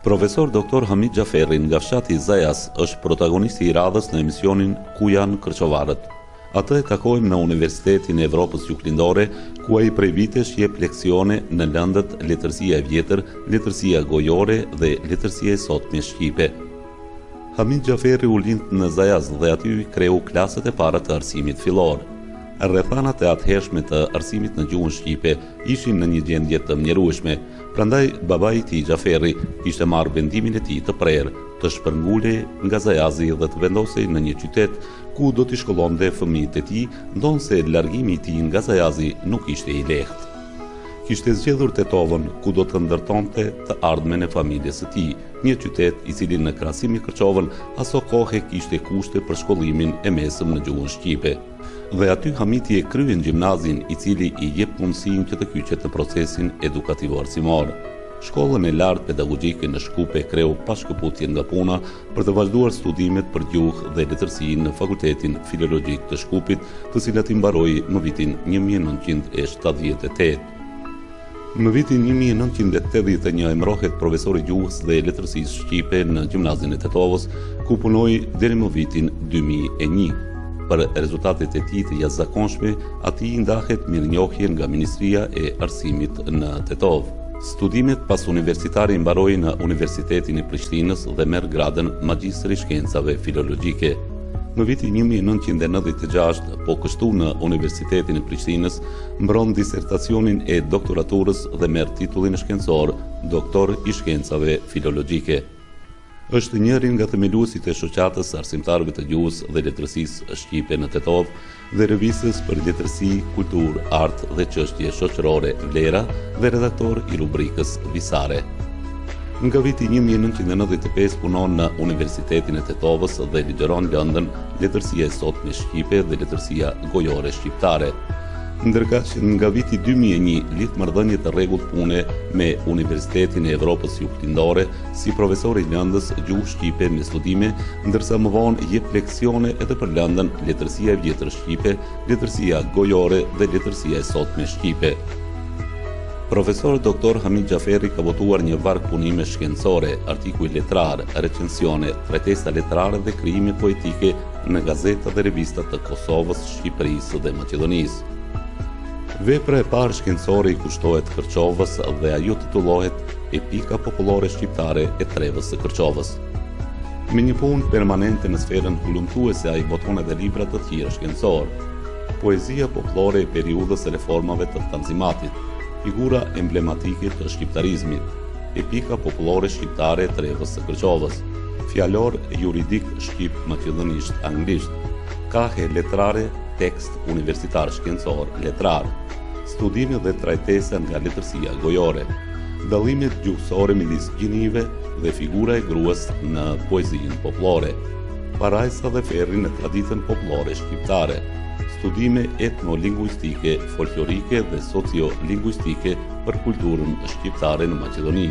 Profesor Dr. Hamid Xhaferi nga fshati Zajas është protagonisti i radhës në emisionin Ku janë kërçovarët. Atë e takojmë në Universitetin e Evropës Juglindore, ku ai prej vitesh jep leksione në lëndët letërsia e vjetër, letërsia gojore dhe letërsia e sotme shqipe. Hamid Xhaferi u lind në Zajas dhe aty kreu klaset e para të arsimit fillor. Rrethanat e atëhershme të arsimit në gjuhën shqipe ishin në një gjendje të mjerueshme, prandaj babai i tij Xhaferi kishte marrë vendimin e tij të prerë të shpërngulej nga Zajazi dhe të vendosej në një qytet ku do t'i shkollonte fëmijët e tij, ndonse largimi i tij nga Zajazi nuk ishte i lehtë. Kishte zgjedhur Tetovën, ku do të ndërtonte të ardhmen e familjes së tij, një qytet i cili në krahasim me Kërçovën aso kohë kishte kushte për shkollimin e mesëm në gjuhën shqipe. Dhe aty Hamiti e kryen gjimnazin, i cili i jep mundësinë që të kyçet në procesin edukativ-arsimor. Shkollën e lartë pedagogjike në Shkupe kreu pa shkëputje nga puna për të vazhduar studimet për gjuhë dhe letërsi në Fakultetin Filologjik të Shkupit, të cilat i mbaroi në vitin 1978. Në vitin 1981 emërohet profesor i gjuhës dhe letërsisë shqipe në gjimnazin e Tetovës, ku punoi deri në vitin 2001. Për rezultatet e tij të jashtëzakonshme, atij i ndahet mirënjohje nga Ministria e Arsimit në Tetovë. Studimet pas universitare i mbaroi në Universitetin e Prishtinës dhe merr gradën magjistri i shkencave filologjike. Në vitin 1996, po kështu në Universitetin e Prishtinës, mbron disertacionin e doktoraturës dhe merr titullin shkencor, doktor i shkencave filologjike. Është njëri nga themeluesit e shoqatës arsimtarëve të gjuhës dhe letërsisë shqipe në Tetovë dhe revistës për letërsi, kulturë, art dhe çështje shoqërore Vlera dhe redaktor i rubrikës Visare. Nga viti 1995 punon në Universitetin e Tetovës dhe ligjeron lëndën letërsia e sotme shqipe dhe letërsia gojore shqiptare. Ndërkaq nga viti 2001 lidh marrëdhënie të rregullt pune me Universitetin e Evropës Juglindore si profesor i lëndës gjuhë shqipe me studime, ndërsa më vonë jep leksione edhe për lëndën letërsia e vjetër shqipe, letërsia gojore dhe letërsia e sotme shqipe. Profesor Dr. Hamid Xhaferi ka votuar një varg punime shkencore, artikuj letrar, recensione, tretesa letrare dhe krijime poetike në gazeta dhe revista të Kosovës, Shqipërisë dhe Maqedonisë. Vepra e parë shkencore i kushtohet Kërçovës dhe ajo titullohet Epika popullore shqiptare e Trevës së Kërçovës. Me një punë permanente në sferën hulumtuese ai boton edhe libra të tjerë shkencor. Poezia popullore e periudhës së reformave të Tanzimatit, figura emblematike të shqiptarizmit, Epika popullore shqiptare e Trevës së Kërçovës, fjalor juridik shqip maqedonisht anglisht, kahe letrare, tekst universitar shkencor letrar, studime dhe trajtesa nga letërsia gojore, dallimet gjuhësore midis gjinive dhe figura e gruas në poezinë popullore, parajsa dhe ferri në traditën popullore shqiptare, studime etnolingvistike, folklorike dhe sociolingvistike për kulturën shqiptare në Maqedoni,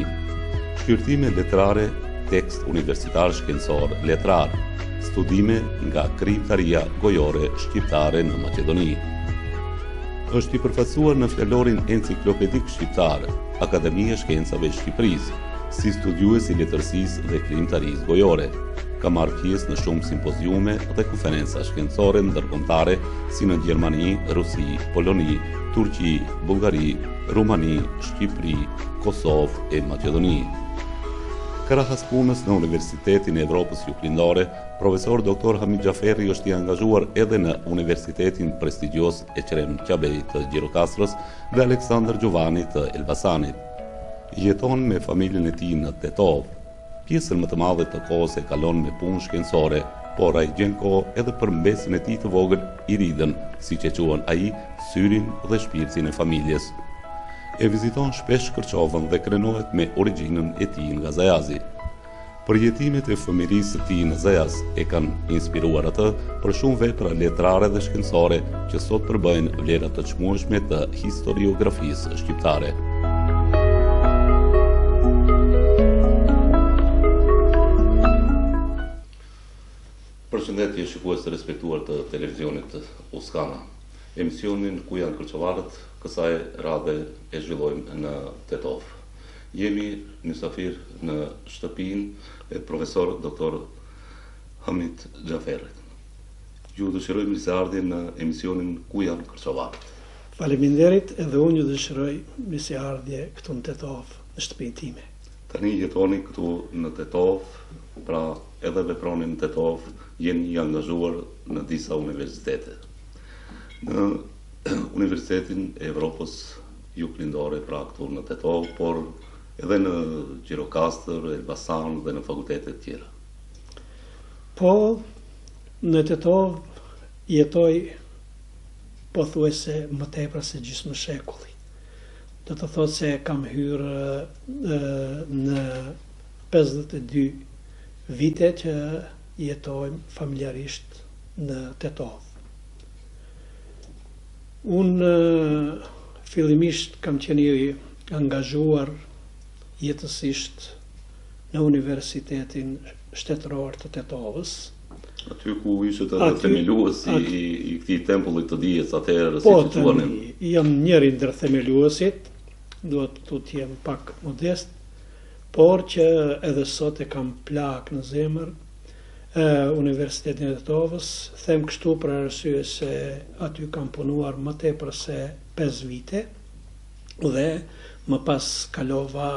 shqyrtime letrare, tekst universitar shkencor letrar, studime nga krijimtaria gojore shqiptare në Maqedoni. Është i përfaqësuar në fjalorin enciklopedik shqiptar, Akademia e Shkencave e Shqipërisë, si studiues i letërsisë dhe krijimtarisë gojore. Ka marrë pjesë në shumë simpoziume dhe konferenca shkencore ndërkombëtare si në Gjermani, Rusi, Poloni, Turqi, Bullgari, Rumani, Shqipëri, Kosovë e Maqedoni. Krahas punës në Universitetin e Evropës Juglindore, profesor Dr. Hamid Xhaferi është i angazhuar edhe në Universitetin prestigjos Ekrem Qabej të Gjirokastrës dhe Aleksandër Gjovani të Elbasanit. Jeton me familjen e tij në Tetovë. Pjesën më të madhe të kohës e kalon me punë shkencore, por ai gjen kohë edhe për mbesin e tij të vogël, Iridën, siç e quhen ai, syrin dhe shpirtin e familjes. E viziton shpesh Kërçovën dhe krenohet me origjinën e tij nga Zajazi. Përjetimet e fëmijërisë së tij në Zajaz e kanë inspiruar atë për shumë vepra letrare dhe shkencore që sot përbëjnë vlera të çmueshme të historiografisë shqiptare. Përshëndetje shikues të respektuar të televizionit Uskana. Emisionin Ku janë kërçovarët, kësaj radhe e zhvillojmë në Tetovë. Jemi mysafir në shtëpinë e profesor doktor Hamit Xhaferit. Ju dëshirojmë mirëseardhje në emisionin Ku janë kërçovarët. Faleminderit, edhe unë ju dëshiroj mirëseardhje këtu në Tetov, në shtëpinë time. Tani jetoni këtu në Tetov, pra edhe veproni në Tetov, jeni i angazhuar në disa universitete. Në Universitetin e Evropës Juglindore, pra këtu në Tetov, por edhe në Gjirokastër, Elbasan dhe në fakultetet tjera. Po, në Tetov jetoj pothuajse më tepër se gjysmë shekulli. Do të thotë se kam hyrë në 52 vite që jetojmë familjarisht në Tetov. Unë fillimisht kam qenë i angazhuar jetësisht në Universitetin Shtetëror të Tetovës. Aty ku ishte edhe themeluesi i këtij tempulli të dijes atëherë, po, siç thuanin. Jam njëri ndër themeluesit, duhet të jem pak modest, por që edhe sot e kam plak në zemër Universitetin e Tetovës. Them kështu për arsye se aty kam punuar më tepër se 5 vite dhe më pas kalova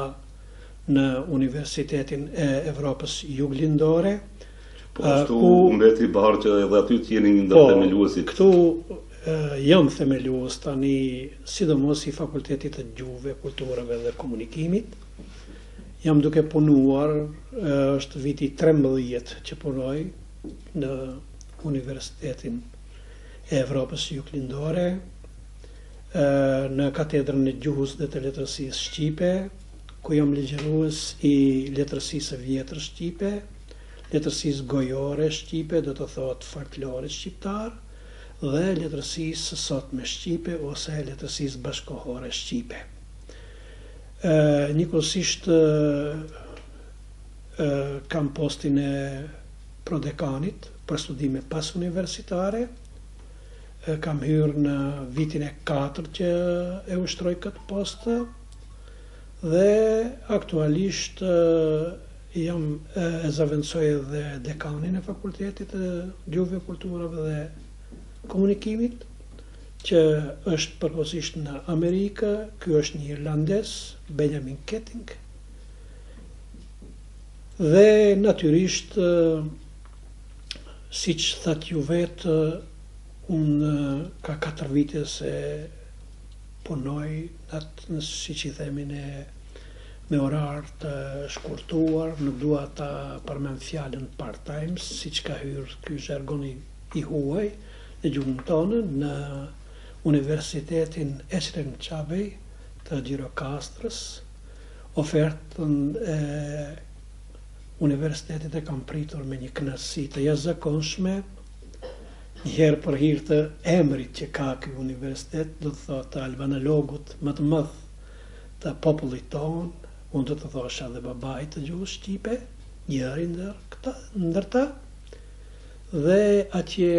në Universitetin e Evropës Juglindore. Po ashtu mbeti barë që edhe aty të jeni një ndër themeluesit. Këtu jam themelues tani, sidomos i Fakultetit të Gjuhëve, Kulturave dhe Komunikimit. Jam duke punuar, është viti 13 që punoj në Universitetin e Evropës Juglindore, në katedrën e gjuhës dhe të letërsisë shqipe, ku jam ligjërues i letërsisë vjetër shqipe, letërsisë gojore shqipe, do të thotë folklore shqiptar, dhe letërsisë sotme shqipe ose letërsisë bashkohore shqipe. Njëkohësisht kam postin e prodekanit për studime pas universitare. Kam hyrë në vitin e 4 që e ushtroj këtë post dhe aktualisht jam e zavendsoj edhe dekanin e Fakultetit të Gjuhëve, Kulturave dhe Komunikimit, që është përkohësisht në Amerikë. Ky është një irlandes, Benjamin Keting. Dhe natyrisht, siç thatë ju vetë, unë ka 4 vite se punoj atë, siç i themin, me orar të shkurtuar, nuk dua ta përmend fjalën part-time, siç ka hyrë ky zhargoni i huaj në gjuhën tonë, në Universitetin Esrem Qabej të Gjirokastrës. Ofertën e universitetit e kam pritur me një kënaqësi të jashtëzakonshme. Njëherë për hir të emrit që ka ky universitet, do të thotë albanologut më të madh të popullit tonë, unë do të thosha dhe babai të gjuhës shqipe, njëri ndër ta, dhe atje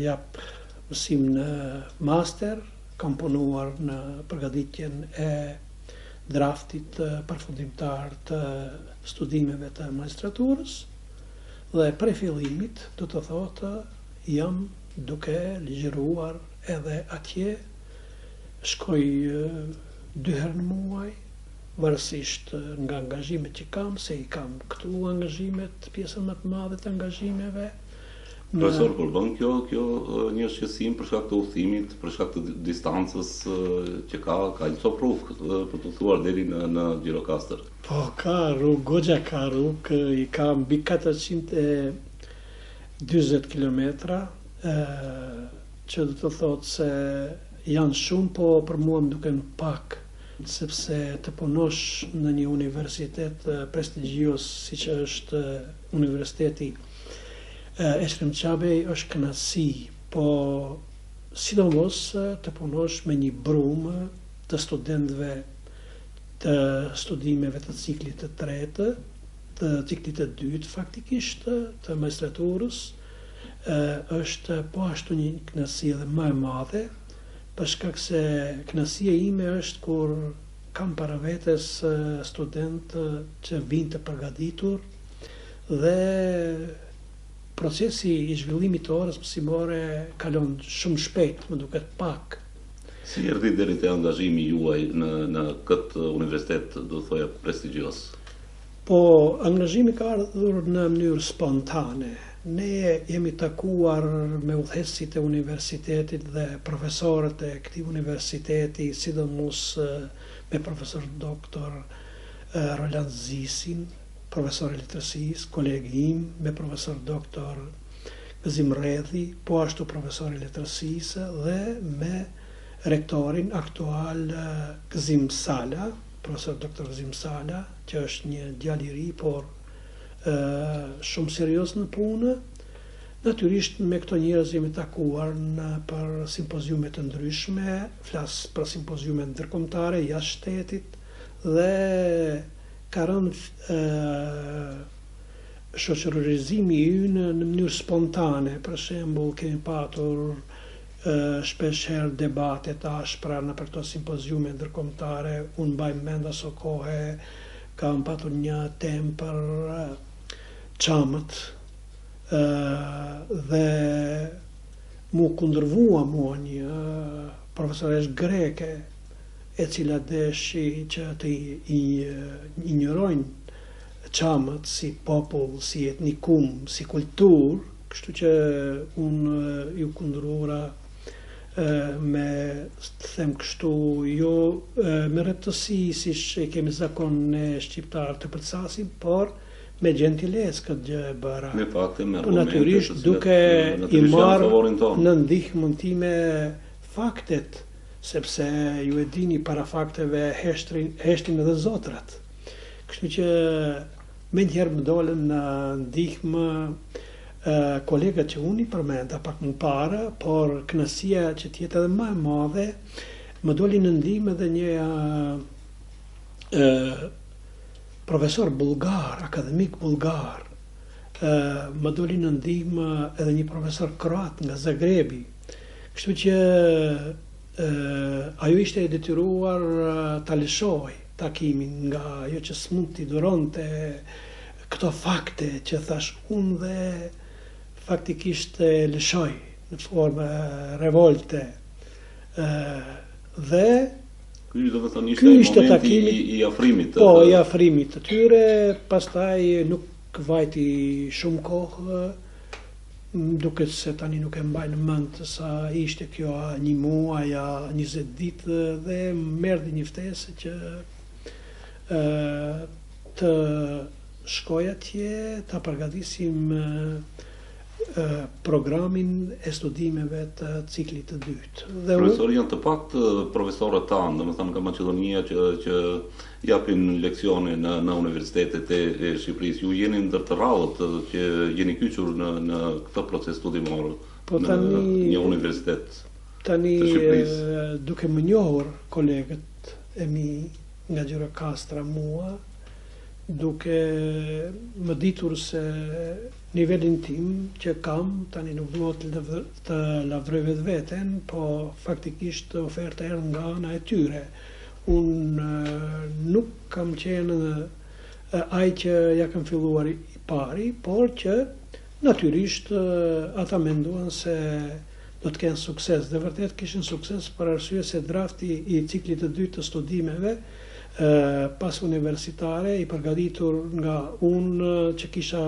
jap mësim në master, kam punuar në përgatitjen e draftit përfundimtar të studimeve të magistraturës dhe prej fillimit, do të thotë, jam duke ligjëruar edhe atje. Shkoj 2 herë në muaj, varësisht nga angazhimet që kam, se i kam këtu angazhimet, pjesën më të madhe të angazhimeve. Profesor, kur bën kjo një shqetësim për shkak të udhëtimit, për shkak të distancës që ka një sopruf, për të thuar deri në Gjirokastër. Po, ka rrugë, goxha ka rrugë, i ka mbi 440 kilometra, që do të thotë se janë shumë, po për mua më duken pak, sepse të punosh në një universitet prestigjios siç është Universiteti Esrem Qabej është kënaqësi, po sidomos të punosh me një brumë të studentëve të studimeve të ciklit të tretë, të ciklit të dytë faktikisht, të magistraturës, është po ashtu një kënaqësi edhe më e madhe, për shkak se kënaqësia ime është kur kam para vetes student që vinë të përgatitur dhe procesi i zhvillimit të orës mësimore kalon shumë shpejt, më duket pak. Si erdhi deri te angazhimi juaj në këtë universitet, do të thoja, prestigjioz? Po, angazhimi ka ardhur në mënyrë spontane. Ne jemi takuar me udhëheqësit e universitetit dhe profesorët e këtij universiteti, sidomos me profesor doktor Roland Zisin, profesor e letërsisë, kolegi im, me profesor doktor Gëzim Redhi, po ashtu profesor e letërsisë dhe me rektorin aktual Gëzim Sala, profesor doktor Gëzim Sala, që është një djalë i ri, por shumë serios në punë. Natyrisht me këto njerëz jemi takuar për simpoziume të ndryshme, flas për simpoziume ndërkombëtare jashtë shtetit dhe ka rënë shoqërizimi ynë në mënyrë spontane. Për shembull, kemi patur shpesh herë debate të ashpra në për këto simpoziume ndërkombëtare. Unë mbaj mend aso kohë kam patur një temë për çamët dhe mu kundërvua mua një profesoresh greke e cila deshi që të injorojnë çamët si popull, si etnikum, si kulturë, kështu që unë ju kundërvura me, të them kështu, jo me rëptësi si që kemi zakon në shqiptar të përcasim, por me gentilesë këtë gjë e bëra. Me fakte, me argumente, natyrisht duke i marrë në ndihmën time faktet, sepse ju e dini para fakteve heshtin edhe zotrat. Kështu që me njëherë më dolën në ndihmë kolegët që unë i përmenda pak më para, por kënaqësia që tjetë edhe më e madhe, më doli në ndihmë edhe një profesor bulgar, akademik bulgar, më doli në ndihmë edhe një profesor kroat nga Zagrebi. Kështu që ajo ishte e detyruar ta lëshoj takimin nga ajo që s'mund t'i duronte këto fakte që thash unë dhe faktikisht e lëshoj në formë revolte dhe ky ishte takimi i afrimit. Po, i afrimit të tyre, pastaj nuk vajti shumë kohë, duket se tani nuk e mbaj në mend sa ishte kjo një muaj a 20 ditë dhe më erdhi një ftesë që të shkoj atje, ta përgatisim programin e studimeve të ciklit të dytë. Profesor, janë të pak profesorët tanë, domethënë nga Maqedonia që japin leksione në universitetet e Shqipërisë. Ju jeni ndër të rrallët që jeni kyçur në këtë proces studimor në një universitet të Shqipërisë. Duke më njohur kolegët e mi nga Gjirokastra mua, duke më ditur se nivelin tim që kam, tani nuk duhet të lavroj vetveten, po faktikisht oferta erdhi nga ana e tyre. Unë nuk kam qenë ai që ja kam filluar i pari, por që natyrisht ata menduan se do të kenë sukses. Dhe vërtet kishin sukses për arsye se drafti i ciklit të dytë të studimeve pas universitare i përgatitur nga unë që kisha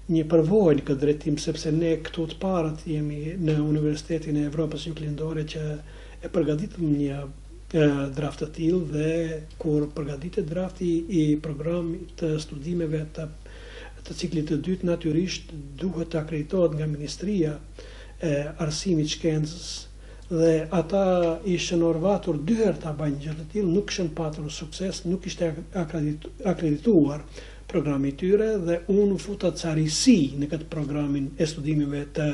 një përvojë në këtë drejtim, sepse ne këtu të parët jemi në Universitetin e Evropës Juglindore që e përgatitëm një draft të tillë dhe kur përgatitet drafti i programit të studimeve të ciklit të dytë, natyrisht duhet të akreditohet nga Ministria e Arsimit Shkencës dhe ata ishën orvatur 2 herë ta bëjnë gjë të tillë, nuk kishin patur sukses, nuk ishte akredituar programi i tyre dhe unë futa carisi në këtë programin e studimeve të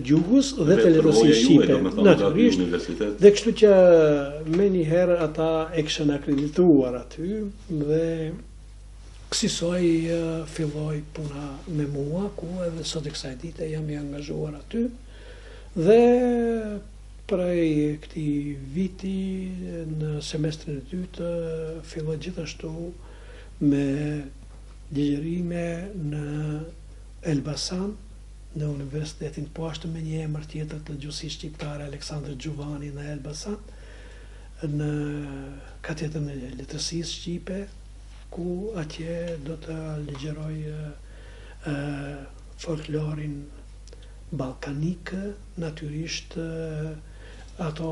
gjuhës dhe të letërsisë shqipe. Natyrisht. Dhe kështu që me një herë ata e kishin akredituar aty dhe kësaj filloi puna me mua, ku edhe sot e kësaj dite jam i angazhuar aty dhe prej këtij viti në semestrin e dytë filloi gjithashtu me ligjërime në Elbasan, në Universitetin poashtë me një emër tjetër të gjuhësisë shqiptare Aleksandr Xhuvani në Elbasan, në katedrën e letërsisë shqipe, ku atje do të ligjeroj folklorin ballkanik, natyrisht ato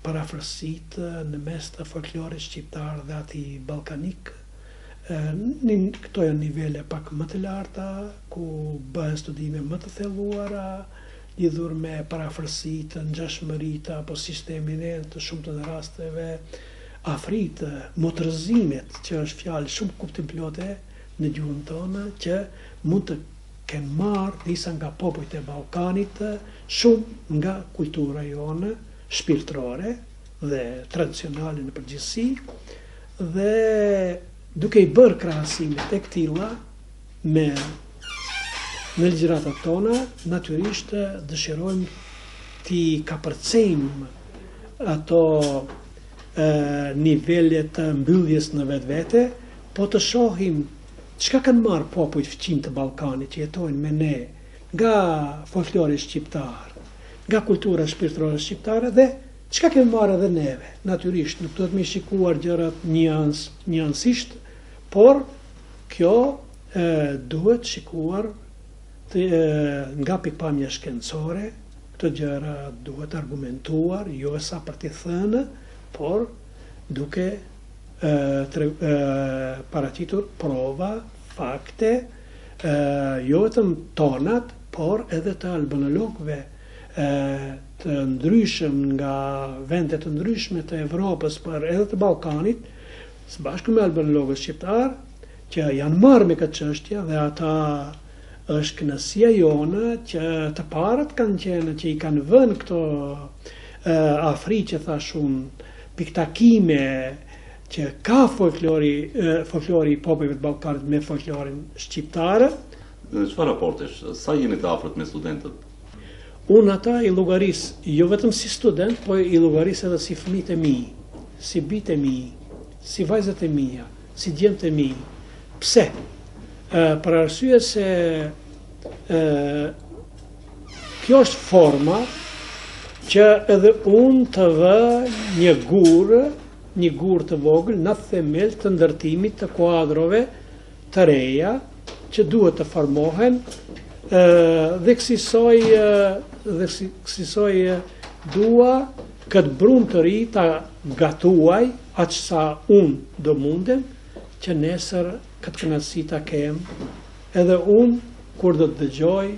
parafërsit në mes të folklorit shqiptar dhe atij ballkanik. Këto janë nivele pak më të larta, ku bëhen studime më të thelluara, lidhur me parafërsitë, ngjashmëritë apo sistemin e të shumtën e rasteve, afritë, motërëzimet, që është fjalë shumë kuptimplote në gjuhën tonë, që mund të kenë marrë disa nga popujt e Ballkanit, shumë nga kultura jonë shpirtërore dhe tradicionale në përgjithësi, dhe duke i bërë krahasimet e këtilla me në ligjëratat tona, natyrisht dëshirojmë t'i kapërcejmë ato nivele të mbylljes në vetvete, po të shohim çka kanë marrë popujt fqim të Ballkanit që jetojnë me ne, nga folklori shqiptar, nga kultura shpirtërore shqiptare, dhe çka kemi marrë edhe neve. Natyrisht nuk do të më shikuar gjërat njansisht, por kjo duhet shikuar nga pikpamja shkencore, këto gjëra duhet argumentuar, jo sa për t'i thënë, por duke paraqitur prova, fakte, jo vetëm tonat, por edhe të albanologëve të ndryshëm nga vende të ndryshme të Evropës, por edhe të Ballkanit, së bashku me albanologët shqiptar, që janë marrë me këtë çështje, dhe ata është kënaqësia jone që të parët kanë qenë që i kanë vënë këto afri që thash unë, piktakime që ka folklori i popujve të Ballkanit me folklorin shqiptar. Çfarë raportesh? Sa jeni të afërt me studentët? Unë ata i llogaris, jo vetëm si student, po i llogaris edhe si fëmijët e mi, si bijtë e mi, si vajzat e mia, si djemtë e mi. Pse? Për arsye se kjo është forma që edhe unë të vë një gur të vogël në themel të ndërtimit të kuadrove të reja që duhet të formohen, dhe kësaj dua këtë brumë të ri ta gatuaj aq sa unë do mundem, që nesër këtë kënaqësi ta kem edhe unë kur do të dëgjoj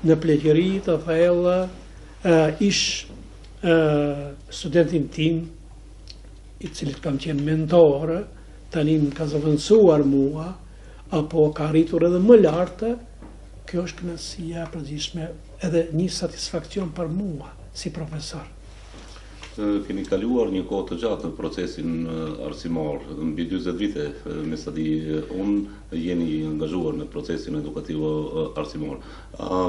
në pleqëri të thellë ish studentin tim, i cilit kam qenë mentor, tani më ka zëvendësuar mua, apo ka arritur edhe më lartë, kjo është kënaqësia e përgjithshme edhe një satisfakcion për mua si profesor. Keni kaluar një kohë të gjatë në procesin arsimor, mbi 40 vite, me sa di unë, jeni angazhuar në procesin edukativ arsimor.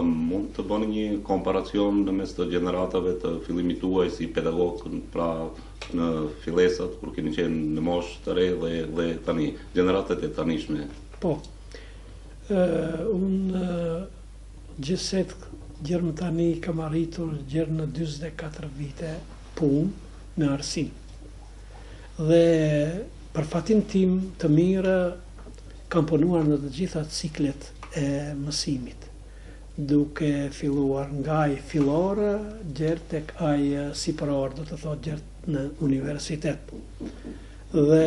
Mund të bëni një komparacion në mes të gjeneratave të fillimit tuaj si pedagog, pra në fillesat, kur keni qenë në moshë të re dhe tani, gjeneratat e tanishme? Po, unë gjithset gjerë më tani kam arritur gjerë në 24 vite punë në arsim. Dhe për fatin tim të mirë kam punuar në të gjitha ciklet e mësimit, duke filluar nga ai fillor gjerë tek ai sipëror, do të thotë gjerë në universitet. Dhe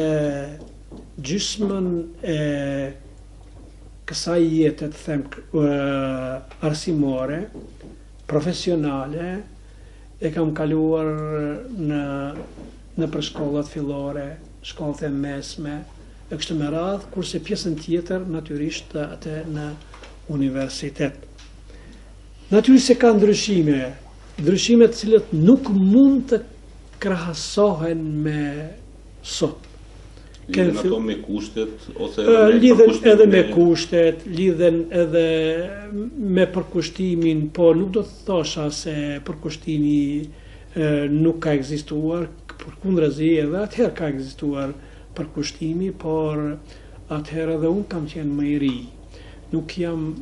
gjysmën e kësaj jete të them arsimore, profesionale, e kam kaluar në për shkollat fillore, shkollat e mesme, e kështu me radhë, kurse pjesën tjetër natyrisht atë në universitet. Natyrisht se ka ndryshime të cilët nuk mund të krahasohen me sot. Lidhen ato me kushtet, ose lidhen edhe me kushtet, lidhen edhe me përkushtimin, po nuk do të thosha se përkushtimi nuk ka ekzistuar, përkundrazi edhe atëherë ka ekzistuar përkushtimi, por atëherë edhe unë kam qenë më i ri. Nuk jam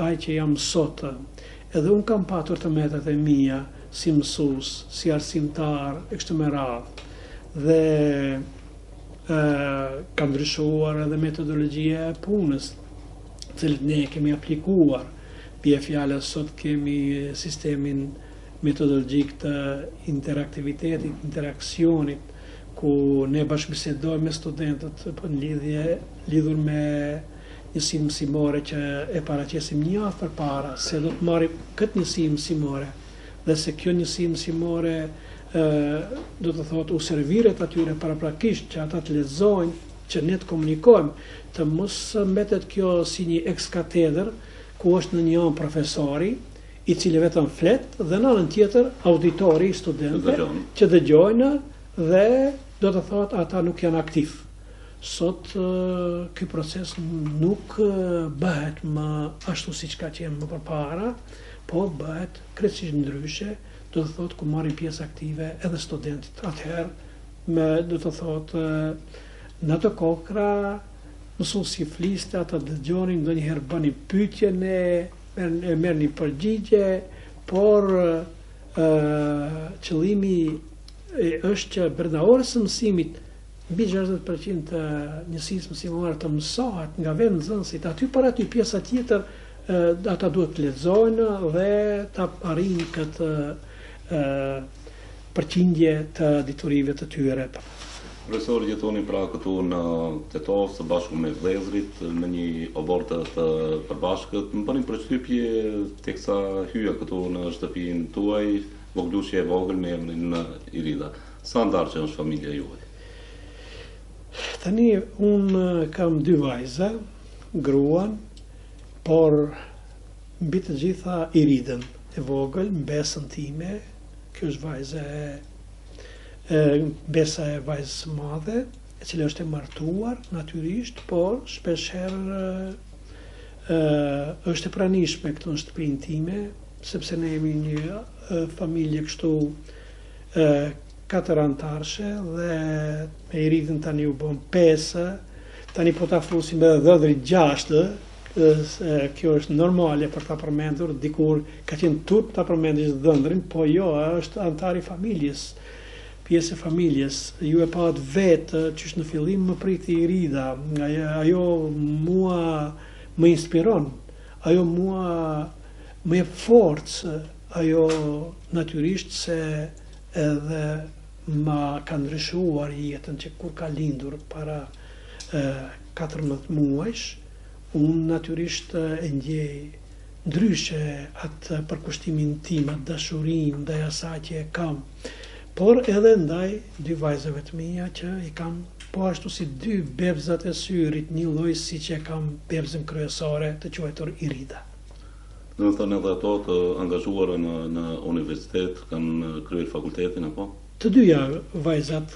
ai që jam sot. Edhe unë kam patur të metat e mia si mësues, si arsimtar e kështu me radhë. Dhe ka ndryshuar edhe metodologjia e punës, të cilët ne kemi aplikuar. Bie fjala sot kemi sistemin metodologjik të interaktivitetit, interaksionit, ku ne bashkëbisedojmë me studentët në lidhur me njësinë mësimore që e paraqesim një javë përpara, se do të marrim këtë njësi mësimore, dhe se kjo njësi mësimore do të thotë u serviret atyre paraprakisht që ata të lexojnë, që ne të komunikojmë, të mos mbetet kjo si një ex katedër, ku është në një anë profesori, i cili vetëm flet, dhe në anën tjetër auditori, studentëve që dëgjojnë dhe do të thotë ata nuk janë aktiv. Sot ky proces nuk bëhet më ashtu siç ka qenë më përpara, po bëhet krejtësisht ndryshe, do të thotë ku marrin pjesë aktive edhe studentët. Atëherë do të thotë në ato kohra mësuesi fliste, ata dëgjonin, ndonjëherë bënin pyetje, ne merrnin përgjigje, por qëllimi është që brenda orës së mësimit mbi 60% të njësisë mësimore të mësohet nga vetë nxënësit. Aty para aty pjesa tjetër ata duhet të lexojnë dhe ta arrijnë këtë përqindje të diturive të tyre. Profesor, jetoni pra këtu në Tetos së bashku me vëllezërit në një obortë të përbashkët. Më bëni përshtypje teksa hyja këtu në shtëpinë tuaj, voglushje e vogël me emrin Irida. Sa ndarë është familja juaj? Tani unë kam 2 vajza, gruan, por mbi të gjitha Iridën e vogël, mbesën time. Kjo është vajza mbesa e vajzës së madhe, e cila është e martuar natyrisht, por shpeshherë është e pranishme këtu në shtëpinë time, sepse ne jemi një familje kështu 4 anëtarshe dhe me Iridën tani u bën 5, tani po ta flusim edhe dhëdrit 6, kjo është normale për ta përmendur, dikur ka qenë turp ta përmendësh dhëndrin, po jo, është antar i familjes, pjesë e familjes. Ju e pat vetë që në fillim më priti Irida, ajo mua më inspiron, ajo mua më jep forcë, ajo natyrisht se edhe ma ka ndryshuar jetën, që kur ka lindur para 14 muajsh, unë natyrisht e ndjej ndryshe atë përkushtimin tim, atë dashurinë ndaj asaj që e kam, por edhe ndaj 2 vajzave të mia që i kam po ashtu si 2 bebzat e syrit, një lloj siç e kam bebzën kryesore të quajtur Irida. Do të thënë edhe ato të angazhuara në universitet, kanë kryer fakultetin apo? Të dyja vajzat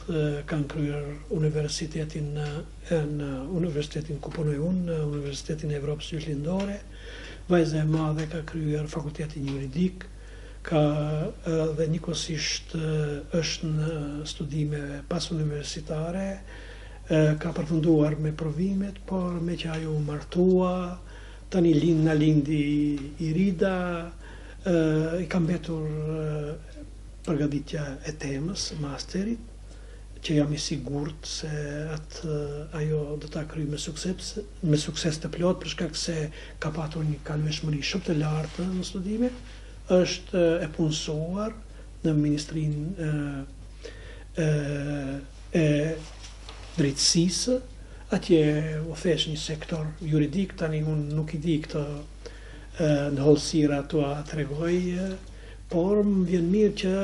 kanë kryer universitetin në universitetin ku punoj unë, në Universitetin e Evropës Juglindore. Vajza e madhe ka kryer fakultetin juridik, ka dhe njëkohësisht është në studime pas universitare, ka përfunduar me provimet, por me që ajo u martua, tani na lindi Irida, i ka mbetur përgatitja e temës, masterit, që jam i sigurt se ajo do ta kryej me sukses të plot, për shkak se ka patur një kalueshmëri shumë të lartë në studime, është e punësuar në Ministrinë e Drejtësisë, atje u thesh një sektor juridik, tani unë nuk i di këtë në hollësira tua tregoj, por më vjen mirë që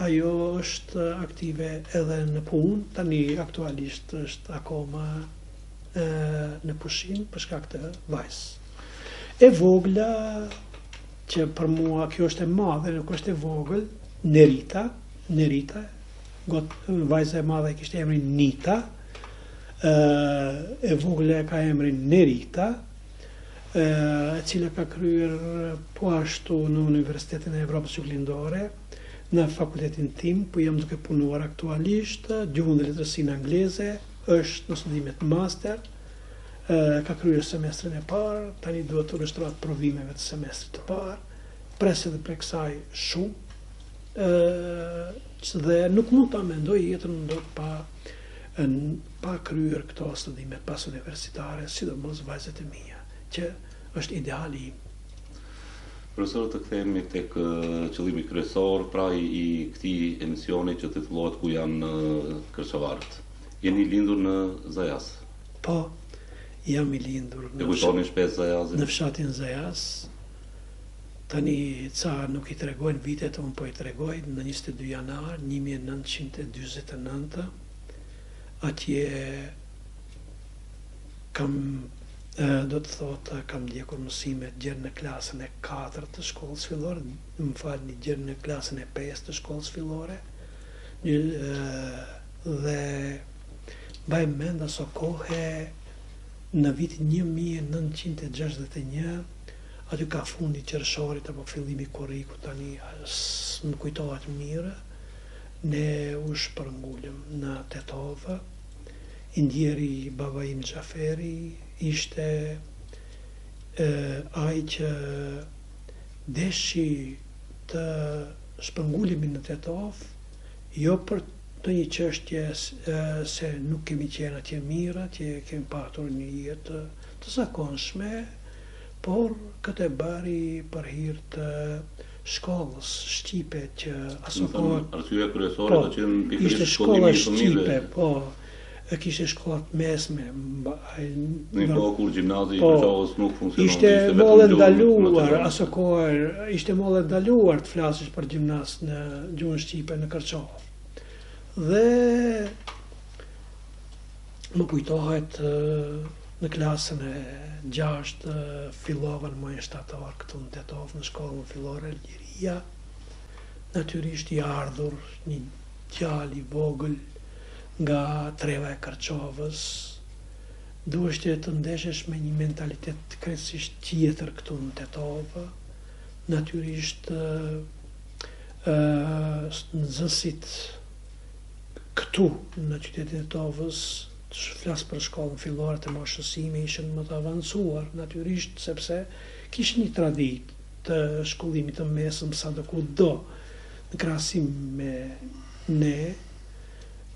ajo është aktive edhe në punë, tani aktualisht është akoma në pushim për shkak të vajzës. E vogla, që për mua kjo është e madhe, nuk është e vogël, Nerita, vajza e madhe kishte emrin Nita, e vogla ka emrin Nerita, e cila ka kryer po ashtu në Universitetin e Evropës Juglindore në fakultetin tim, po jam duke punuar aktualisht, gjuhën dhe letërsinë angleze, është në studimet master, ka kryer semestrin e parë, tani duhet të ushtrohet provimeve të semestrit të parë, pres edhe për kësaj shumë, dhe nuk mund ta mendoj jetën ndot pa kryer këto studimet pas universitare, sidomos vajzat e mia, që është ideali im. Profesor, të kthehemi tek qëllimi kryesor, pra i këtij emisioni që titullohet Ku janë kërçovarët. Jeni lindur në Zajas? Po, jam i lindur e kujtoni shpesh Zajazin? Në fshatin Zajas. Tani ca nuk i tregojnë vitet, unë po i tregoj në 22 janar 1949. Atje kam do të thotë kam ndjekur mësimet gjërë në klasën e 4 të shkollës fillore, më falni, gjërë në klasën e 5 të shkollës fillore, dhe mbaj mend aso kohë në vitin 1961, aty ka fundi qershorit apo fillimi korriku, tani më kujtohet mirë, ne u shpërngulëm në Tetovë, i ndjeri baba im Xhaferi, ishte ai që deshi të shpërngulemi në Tetovë, jo për të një çështje se nuk kemi qenë atje mirë, atje kemi patur një jetë të zakonshme, por këtë e bëri për hir të shkollës shqipe që aso kohë arsyeja kryesore ka qenë pikërisht shkolla shqipe, po, kishte shkollat mesme. Në kohë kur gjimnazi i Kërçovës nuk funksionon. Ishte mollë ndaluar, aso kohë ishte mollë ndaluar të flasësh për gjimnaz në gjuhën shqipe në Kërçovë. Dhe më kujtohet në klasën e 6 fillova në muajin shtator këtu në Tetovë në shkollën fillore Liria. Natyrisht i ardhur një djalë i vogël nga treva e Kërçovës, duheshte të ndeshesh me një mentalitet krejtësisht tjetër këtu në Tetovë. Natyrisht nxënësit këtu në qytetin e Tetovës, flas për shkollën fillore të moshës sime, ishin më të avancuar, natyrisht sepse kishin një traditë të shkollimit të mesëm sadokudo në krahasim me ne.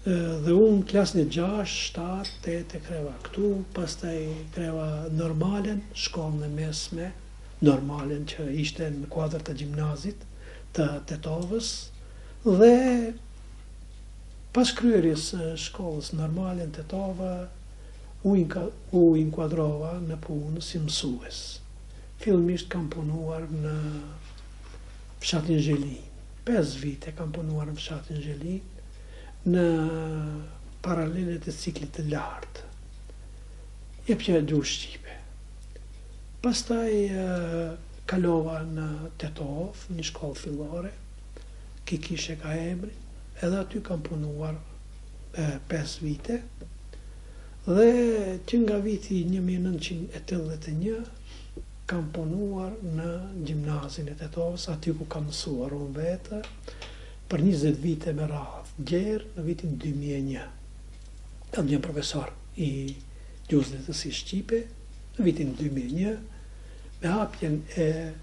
Dhe unë klasën e 6, 7, 8 e kreva këtu, pastaj kreva normalen, shkollën e mesme, normalen që ishte në kuadër të gjimnazit të Tetovës, dhe pas kryerjes shkollës normalen Tetovë, u inkuadrova në punë si mësues. Fillimisht kam punuar në fshatin Zhelin. 5 vite kam punuar në fshatin Zhelin, në paralelet e ciklit të lartë. Jepja gjuhë shqipe. Pastaj kalova në Tetovë, një shkollë fillore, Kikishe ka emrin, edhe aty kam punuar 5 vite, dhe që nga viti 1981 kam punuar në gjimnazin e Tetovës, aty ku kam mësuar unë vetë, për 20 vite me radhë, gjerë në vitin 2001. Kam një profesor i gjuhës letërsisë shqipe, në vitin 2001, me hapjen e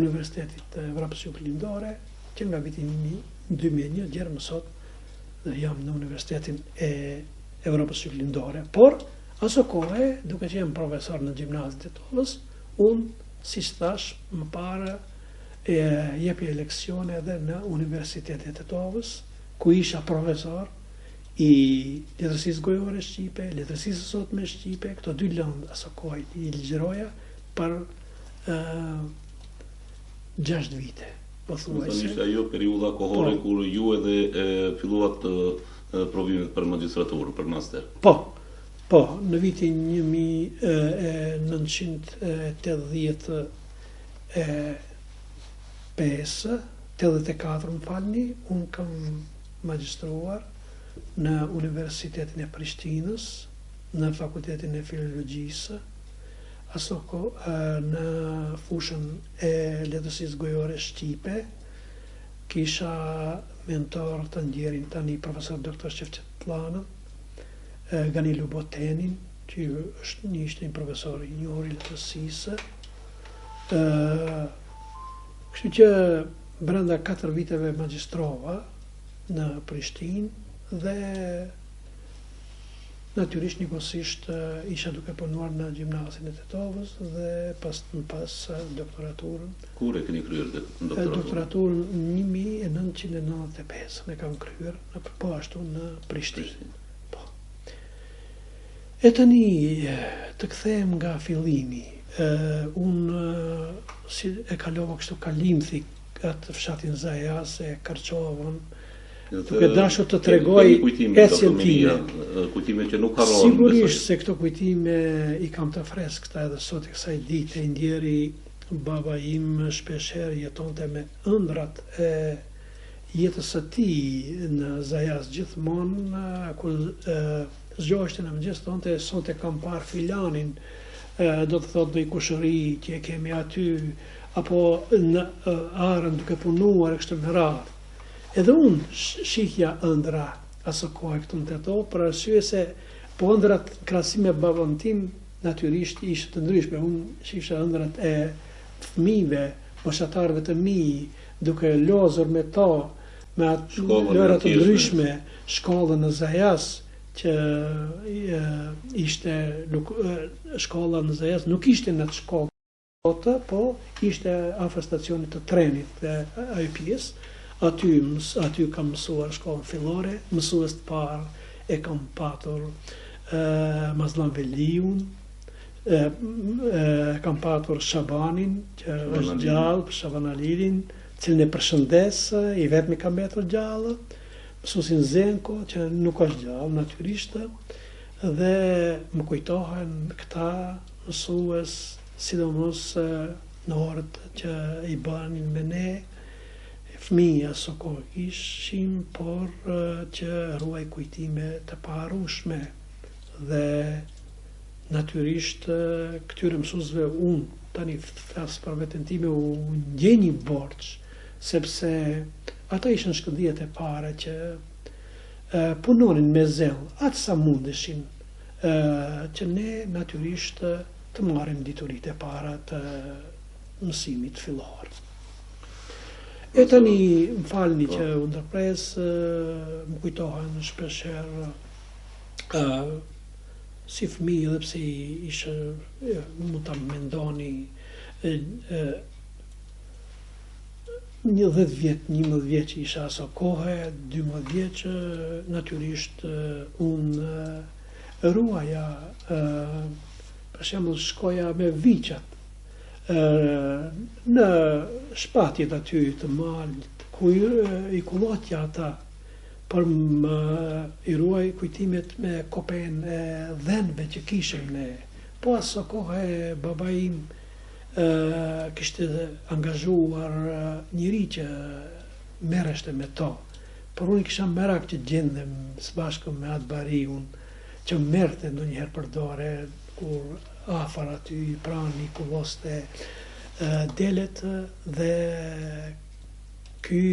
Universitetit të Evropës Juglindore, që nga vitin 2001 gjerë më sot dhe jam në Universitetin e Evropës Juglindore. Por, aso kohë, duke që jam profesor në gjimnazit e Tetovës, unë, si thash, më parë jepja leksione edhe në Universitetin e Tetovës, ku isha profesor i letërsisë gojore shqipe, letërsisë sotme shqipe, këto 2 lëndë aso kohë i ligjëroja për 6 vite. Do të ishte ajo periudha kohore kur ju edhe filluat provimet për magjistraturë, për master. Po, në vitin 1984, më falni, unë kam magjistruar në Universitetin e Prishtinës, në Fakultetin e Filologjisë, në fushën e letërsisë gojore shqipe, kisha mentor të ndjerin tani profesor doktor Shevqetlana, Ganilu Botenin, që ishte një profesor i njohur i lehtësisë. Kështu që brenda 4 viteve magjistrova në Prishtinë dhe natyrisht njëkohësisht isha duke punuar në gjimnasin e Tetovës dhe pas doktoraturën. Kur e keni kryer doktoraturën? Doktoraturën 1995 e kam kryer, po ashtu në Prishtinë. Po. E tani të kthehem nga fillimi. Unë e kalova kështu kalimthi atë fshatin Zajas e Karçovën, duke dashur të tregoj ecjen time. Kujtime që nuk harrohen. Sigurisht se këto kujtime i kam të freskëta edhe sot e kësaj dite. Ndjeri baba im shpeshherë jetonte me ëndrat e jetës së tij në Zajas gjithmonë, kur zgjoheshte në mëngjes thonte sonte kam parë filanin, do të thotë do i kushëri që e kemi aty, apo në arën duke punuar e kështu me radhë. Edhe unë shihja ëndra aso kohë këtu në Tetov, për arsye se po ëndrat krahasim me babën tim natyrisht ishte të ndryshme. Unë shihja ëndrat e fëmijëve, moshatarëve të mi, duke lozur me to, me atë lëra të ndryshme, shkollën në Zajas, që ishte shkolla në Zajas, nuk ishte në atë shkollë, po ishte afër stacionit të trenit dhe ajo pjesë. Aty kam mësuar shkollën fillore, mësues të parë e kam patur Mazlan Veliun, kam patur Shabanin, që është gjallë, Shaban Alilin, cilën e përshëndes, i vetmi ka mbetur gjallë, mësuesin Zenko, që nuk është gjallë natyrisht, dhe më kujtohen këta mësues, sidomos në orët që i banin me ne, fëmija së kohë ishim, por që ruaj kujtime të parushme dhe natyrisht këtyre mësuesve unë tani flas për veten time u ndjej një borxh, sepse ata ishin shkëndijat e para që punonin me zell atë sa mundeshin që ne natyrisht të marrim dituritë e para të mësimit fillor. E tani më falni që u ndërpres, më kujtohen shpeshherë si fëmijë, edhe pse ishte mund ta mendoni 10 vjet, 11 vjeç isha aso kohë, 12 vjeç natyrisht unë ruaja, për shembull shkoja me viqat në shpatjet aty të malit, ku i kullotja ata për më i ruaj kujtimet me kopen e dhenve që kishim ne. Po aso kohë baba im kishte angazhuar njëri që merreshte me to, por unë kisha merak që gjendem së bashku me atë bariun që merrte ndonjëherë për dorë, kur afër aty pranë i kulloste delet dhe ky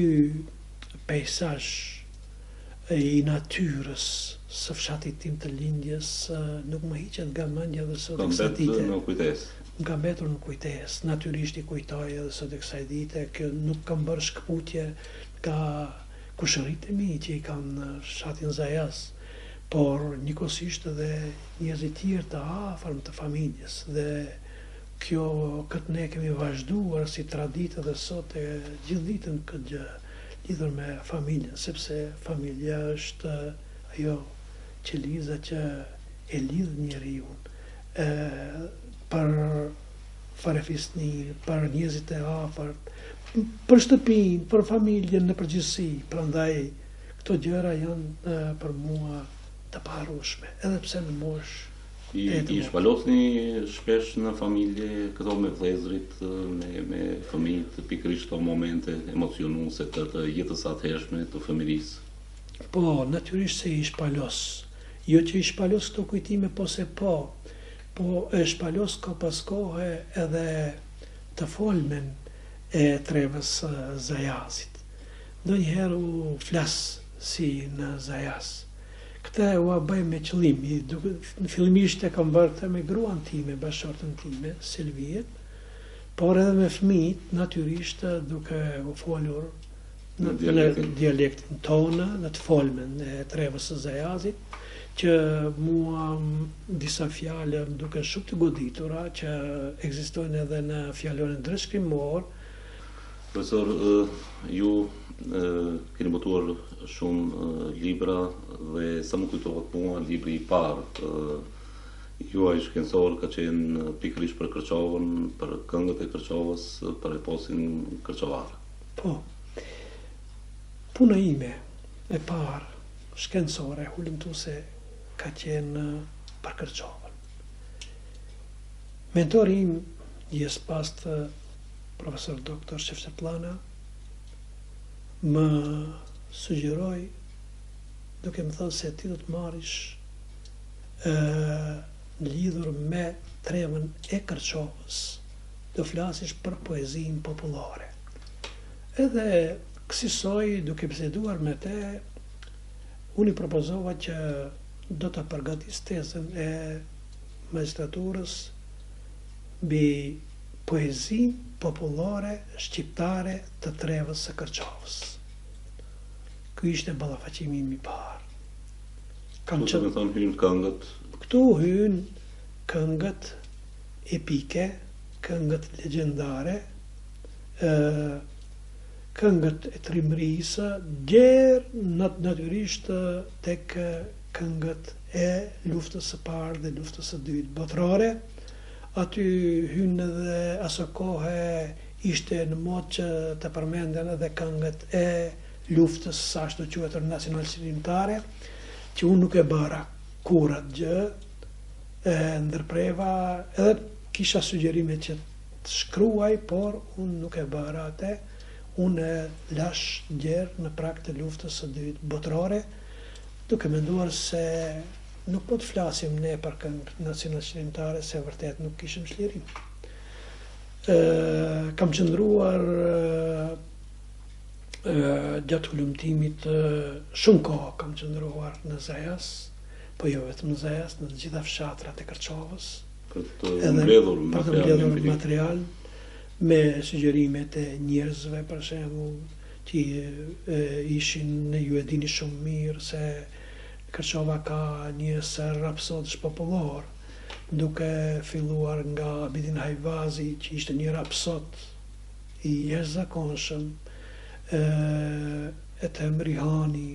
peizazh i natyrës së fshatit tim të lindjes nuk më hiqet nga mendja dhe sot e kësaj dite. Më ka mbetur në kujtesë. Natyrisht i kujtoj edhe sot e kësaj dite, që nuk kam bërë shkputje nga kushëritë e mi që i kanë në fshatin Zajas, por njëkohësisht edhe njerëzit tjerë të afërm të familjes, dhe këtë ne kemi vazhduar si traditë dhe sot e gjithë ditën këtë gjë lidhur me familjen, sepse familja është ajo qeliza që e lidh njeriu për farefisnin, për njerëzit e afërt, për shtëpinë, për familjen në përgjithësi. Prandaj këto gjëra janë për mua të parushme, edhe pse në moshë. I shpalosni shpesh në familje këto me vëllezërit, me fëmijët, pikërisht këto momente emocionuese të jetës atëhershme të fëmirisë? Po, natyrisht se i shpalos. Jo që i shpalos këto kujtime, po e shpalos ko pas kohë edhe të folmen e trevës Zajazit. ndonjëherë u flas si në Zajas. Këta u bëj me qëllim, fillimisht e kam bërë me gruan time, bashkëshortën time, Silvien, por edhe me fëmijët, natyrisht duke u folur në dialektin tonë, në të folmen e trevës së Zajazit, që mua disa fjalë më duken shumë të goditura, që ekzistojnë edhe në fjalorin ndërshkrimor. Profesor, ju keni botuar shumë libra dhe sa më kujtohet mua, libri i parë juaj shkencor ka qenë pikërisht për Kërçovën, për këngët e Kërçovës, për eposin kërçovar. Po, puna ime e parë shkencore, hullumtuese, ka qenë për Kërçovën. Mentori im, jes past profesor doktor Shefqet-Plana, më sugjeroi duke më thënë se ti do të marrish lidhur me trevën e Kërçovës, do flasish për poezinë popullore. Edhe kësaj duke biseduar me te, unë i propozova që do të përgatis tezën e magjistraturës mbi poezinë popullore shqiptare të trevës së Kërçovës. Ky ishte ballafaqimi im i parë. Këtu më thonë hynë këngët? Këtu hynë këngët epike, këngët legjendare, këngët e trimërisë, gjerë natyrisht tek këngët e luftës së parë dhe luftës së dytë botërore. Aty hynë edhe aso kohë ishte në mod që të përmenden edhe këngët e luftës së ashtu quhetër nacional qëllimtare, që unë nuk e bëra kur atë gjë, ndërpreva edhe kisha sugjerime që të shkruaj, por unë nuk e bëra atë. Unë lash gjerë në prag të luftës së dytë botërore, duke menduar se nuk po të flasim ne për këngë nacional qëllimtare, se vërtet nuk kishim çlirim. Kam qëndruar gjatë hullumtimit shumë kohë kam qëndruar në Zajas, po jo vetëm në Zajas, në të gjitha fshatrat e Kërçovës, për të mbledhur material me sugjerimet e njerëzve, për shembull, që ishin, ju e dini shumë mirë se Kërçova ka një sër rapsodësh popullor, duke filluar nga Abidin Hajvazi, që ishte një rapsod i jashtëzakonshëm, Ethem Rihani,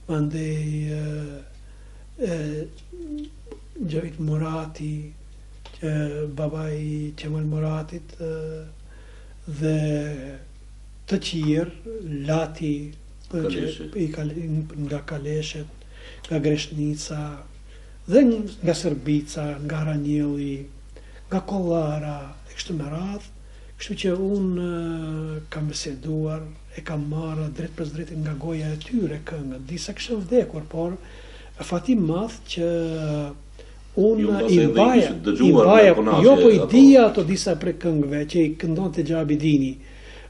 mandej Gjavit Murati, babai Qemal Muratit, dhe të tjerë, Lati nga Kaleshet, nga Greshnica, dhe nga Sërbica, nga Ranjeli, nga Kollara, e kështu me radhë. Kështu që unë kam biseduar, e kam marrë drejt për drejt nga goja e tyre këngët. Disa kështu vdekur, por fatim madh që unë i baja, jo po i dija ato disa prej këngëve që i këndonte Gjabidini,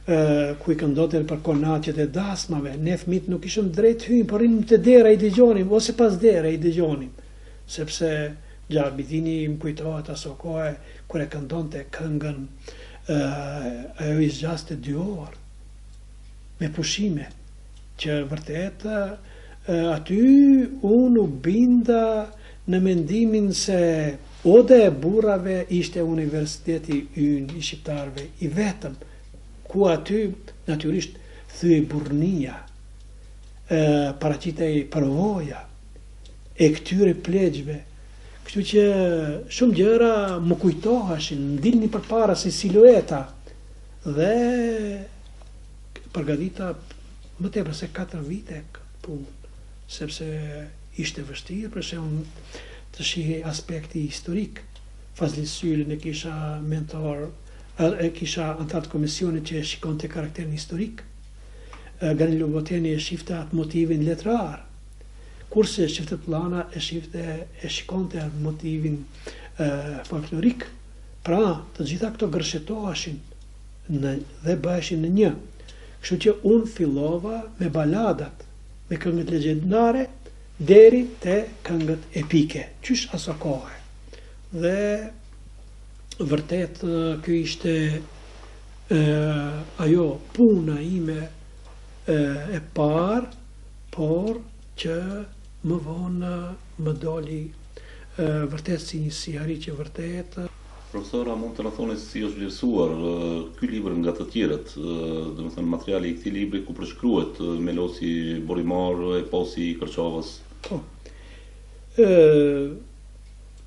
ku i këndonte për konatjet e dasmave. Ne fëmijët nuk ishim drejt hyjmë, por rinim te dera i dëgjonim, ose pas dera i dëgjonim, sepse Gjabidini më kujtohet aso kohë kur e këndonte këngën ajo i zgjaste 2 orë me pushime, që vërtet aty unë u binda në mendimin se oda e burrave ishte universiteti ynë i shqiptarëve i vetëm, ku aty natyrisht thyej burrnia, paraqitej përvoja e këtyre plegjve. Kështu që shumë gjëra më kujtoheshin, më dilni përpara si silueta, dhe përgatita më tepër se 4 vite punë, sepse ishte vështirë, për shembull, të shihej aspekti historik. Fazli Sylin e kisha mentor, e kisha antar të komisionit që e shikonte karakterin historik. Ganilo Boteni e shifte atë motivin letrar, kurse Shefqet-Plana e shikonte atë motivin folklorik. Pra, të gjitha këto gërshetoheshin dhe bëheshin në një. Kështu që unë fillova me baladat, me këngët legjendare, deri te këngët epike, qysh aso kohë. Dhe vërtet kjo ishte ajo puna ime e parë, por që më vonë më doli vërtet si arritje vërtet. Profesora, mund të na thoni si është vlerësuar ky libër nga të tjerët, domethënë materiali i këtij libri ku përshkruhet Melosi Borimar, eposi i Kërçovës? Po.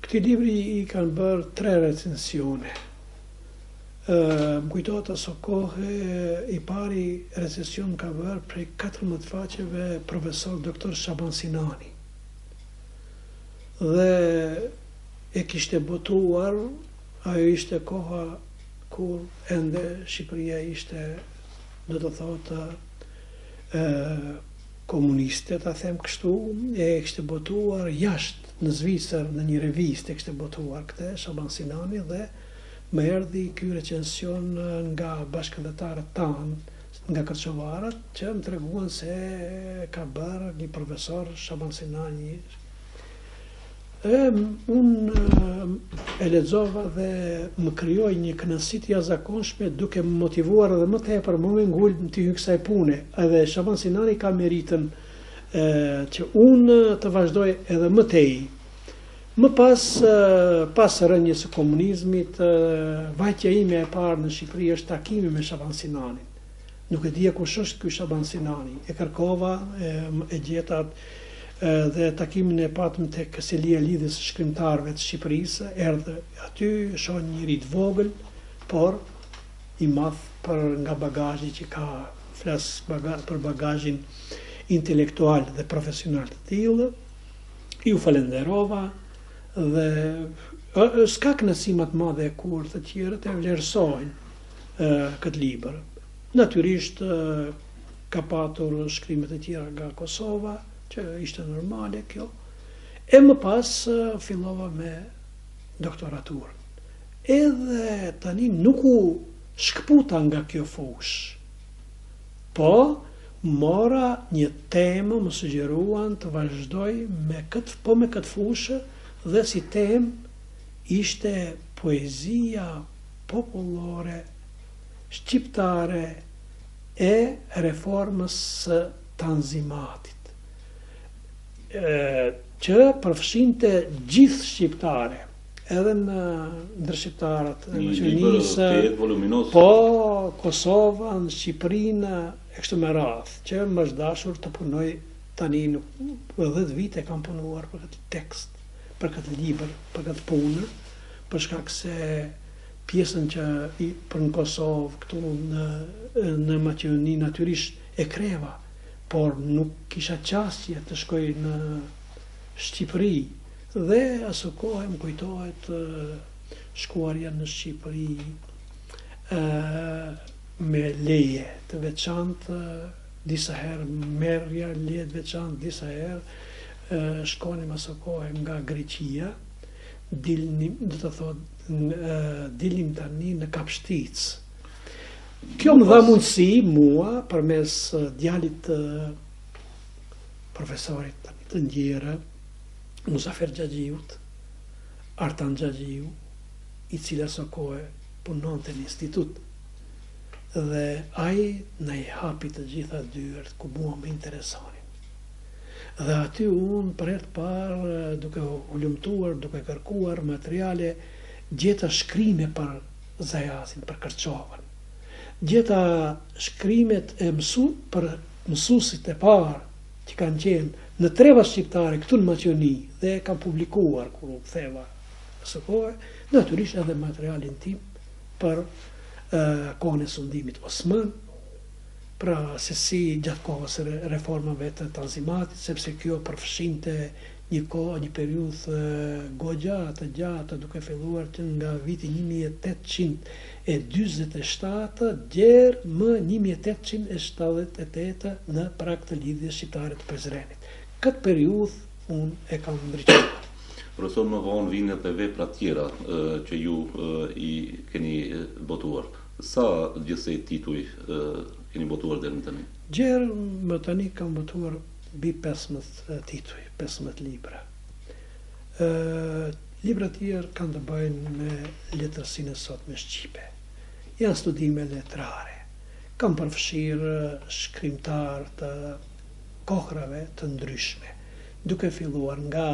Këtij libri i kanë bërë 3 recensione. Më kujtohet aso kohë i pari recension ka bërë prej 14 faqeve profesor doktor Shaban Sinani. Dhe e kishte botuar, ajo ishte koha kur ende Shqipëria ishte, do të thotë, komuniste, ta them kështu, e kishte botuar jashtë në Zvicër, në një revistë e kishte botuar këtë Shaban Sinani dhe më erdhi ky recension nga bashkëdhetarët tanë, nga kërçovarët, që më treguan se ka bërë një profesor Shaban Sinani. Unë e lexova dhe më krijoi një kënaqësi të jashtëzakonshme duke më motivuar edhe më tepër më ngul të hyj kësaj pune. Edhe Shaban Sinani ka meritën që unë të vazhdoj edhe më tej. Më pas rënjes së komunizmit, vajtja ime e parë në Shqipëri është takimi me Shaban Sinanin. Nuk e dija kush është ky Shaban Sinani. E kërkova, e gjeta dhe takimin e patëm tek Selia Lidhjes së Shkrimtarëve të Shqipërisë, erdhë aty, shoh një njerëz të vogël, por i madh nga bagazhi që ka, flas për bagazhin intelektual dhe profesional të tillë. Ju falenderova dhe s'ka kënaqësi më të madhe kur të tjerët e vlerësojnë këtë libër. Natyrisht ka patur shkrimet e tjera nga Kosova, që ishte normale kjo, e më pas fillova me doktoraturën. Edhe tani nuk u shkputa nga kjo fushë, po mora një temë, më sugjeruan të vazhdoj me këtë fushë, dhe si temë ishte poezia popullore shqiptare e reformës së Tanzimatit, që përfshinte gjithë shqiptare, edhe në ndërshqiptarët, po Kosovën, Shqipërinë, e kështu me radhë, që më është dashur të punoj tani, 10 vite kam punuar për këtë tekst, për këtë libër, për këtë punë, për shkak se pjesën që për në Kosovë, këtu në Maqedoni natyrisht e kreva, por nuk kisha qasje të shkoj në Shqipëri, dhe aso kohë më kujtohet shkuarja në Shqipëri me leje të veçantë, disa herë merrja leje të veçantë, disa herë shkonim aso kohë nga Greqia, dilnim tani në Kapshticë. Kjo më dha mundësi mua, përmes djalit profesorit të ndjerë, Muzafer Xhaxhiut, Artan Xhaxhiu, i cili aso kohë punonte në institut, dhe ai na i hapi të gjitha dyert ku mua më interesonin. Dhe aty unë për herë të parë, duke u lumtuar, duke kërkuar materiale, gjeta shkrime për Zajasin, për Kërçovën. Gjeta shkrimet e për mësuesit e parë që kanë qenë në treva shqiptare këtu në Maqedoni dhe kanë publikuar kur u ktheva së kohë, natyrisht edhe materialin tim për kohën e sundimit Osman, pra se si gjatë kohës së reformave të Tanzimatit, sepse kjo përfshinte një kohë, një periudhë goxha të gjatë, duke filluar që nga viti 1847 deri më 1878 në prag të lidhjes shqiptare të Prizrenit. Këtë periudhë unë e kam ndriçuar. Profesor, më vonë vinë edhe vepra tjera që ju i keni botuar. Sa gjithsej tituj keni botuar deri më tani? Gjerë më tani kam botuar mbi 15 tituj, 15 libra. Libra tjerë kanë të bëjnë me letërsinë e sotme shqipe. Janë studime letrare. Kam përfshirë shkrimtar të kohrave të ndryshme, duke filluar nga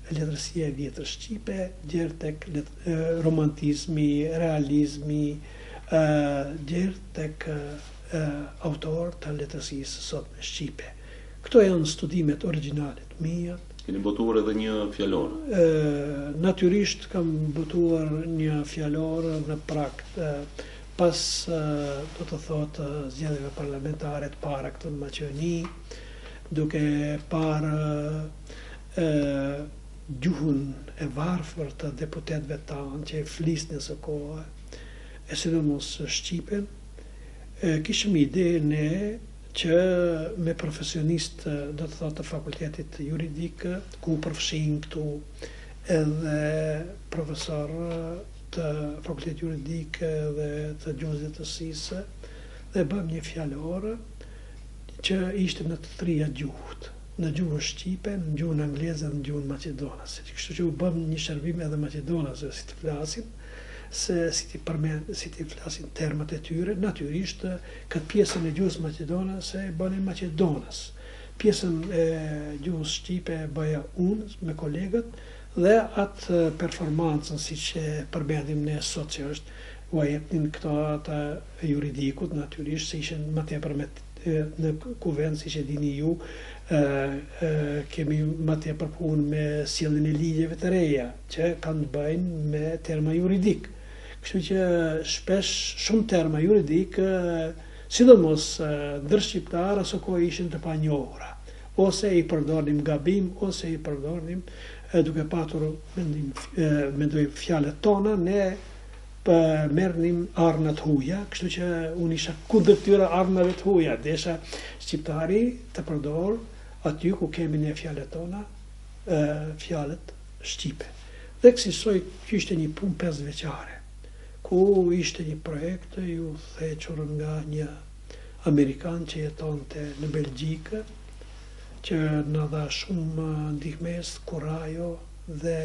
letërsia e vjetër shqipe, deri tek romantizmi, realizmi, deri tek autor të letërsisë sotme shqipe. Këto janë studimet origjinale të mia. Keni botuar edhe një fjalor? Natyrisht kam botuar një fjalor në prag pas do të thotë zgjedhjeve parlamentare të para këtu në Maqedoni, duke parë gjuhën e varfër të deputetëve tanë që flisnin së kohë, e sidomos shqipen, kishim idenë që me profesionist do të thotë të fakultetit juridik, ku përfshin këtu edhe profesor të fakultetit juridik dhe të gjuhës letërsisë, dhe bëm një fjalor që ishte në të trija gjuhët, në gjuhën shqipe, në gjuhën angleze dhe në gjuhën maqedonase. Kështu që u bëm një shërbim edhe maqedonasve si të flasin, si ti flasin termat e tyre. Natyrisht këtë pjesën e gjuhës maqedonase bënin maqedonas. Pjesën e gjuhës shqipe bëja unë me kolegët, dhe atë performancën si që përmendim ne sot që është u jepnin këto ata juridikut, natyrisht se ishen më tepër në kuvend, si që dini ju, kemi më tepër punë me sjelljen e ligjeve të reja që kanë të bëjnë me terma juridik. Kështu që shpesh shumë terma juridik, sidomos ndër shqiptarë së kohë ishin të panjohura, ose i përdornim gabim, ose i përdornim duke patur mendoj fjalët tona, ne merrnim arnat huja, kështu që unë isha kundër këtyre arnave të huja, desha shqiptari të përdor aty ku kemi ne fjalët tona, fjalët shqipe. Dhe kësaj që ishte një punë 5 vjeçare, ku ishte një projekt ju thequr nga një Amerikan që jetonte në Belgjikë, që na dha shumë ndihmes, kurajo, dhe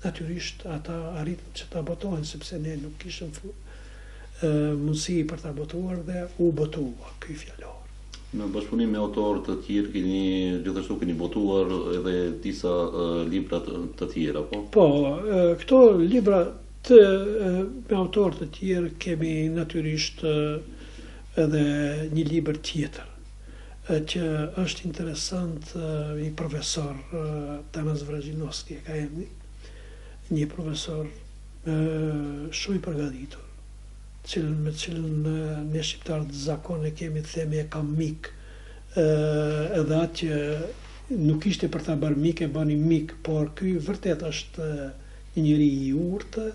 natyrisht ata arritën që ta botojnë, sepse ne nuk kishim mundësi për ta botuar, dhe u botua ky fjalor. Në bashkëpunim me autorë të tjerë, gjithashtu keni botuar edhe disa libra të tjera, po? Po, këto libra me autorë të tjerë kemi natyrisht edhe një libër tjetër, që është interesant, i profesor Tanas Vrajinovski ka emri, një profesor shumë i përgatitur, me cilën ne shqiptarët zakon e kemi të themi e kam mik, edhe atë që nuk ishte për ta bërë mik, e bani mik, por ky vërtet është një njeri i urtë,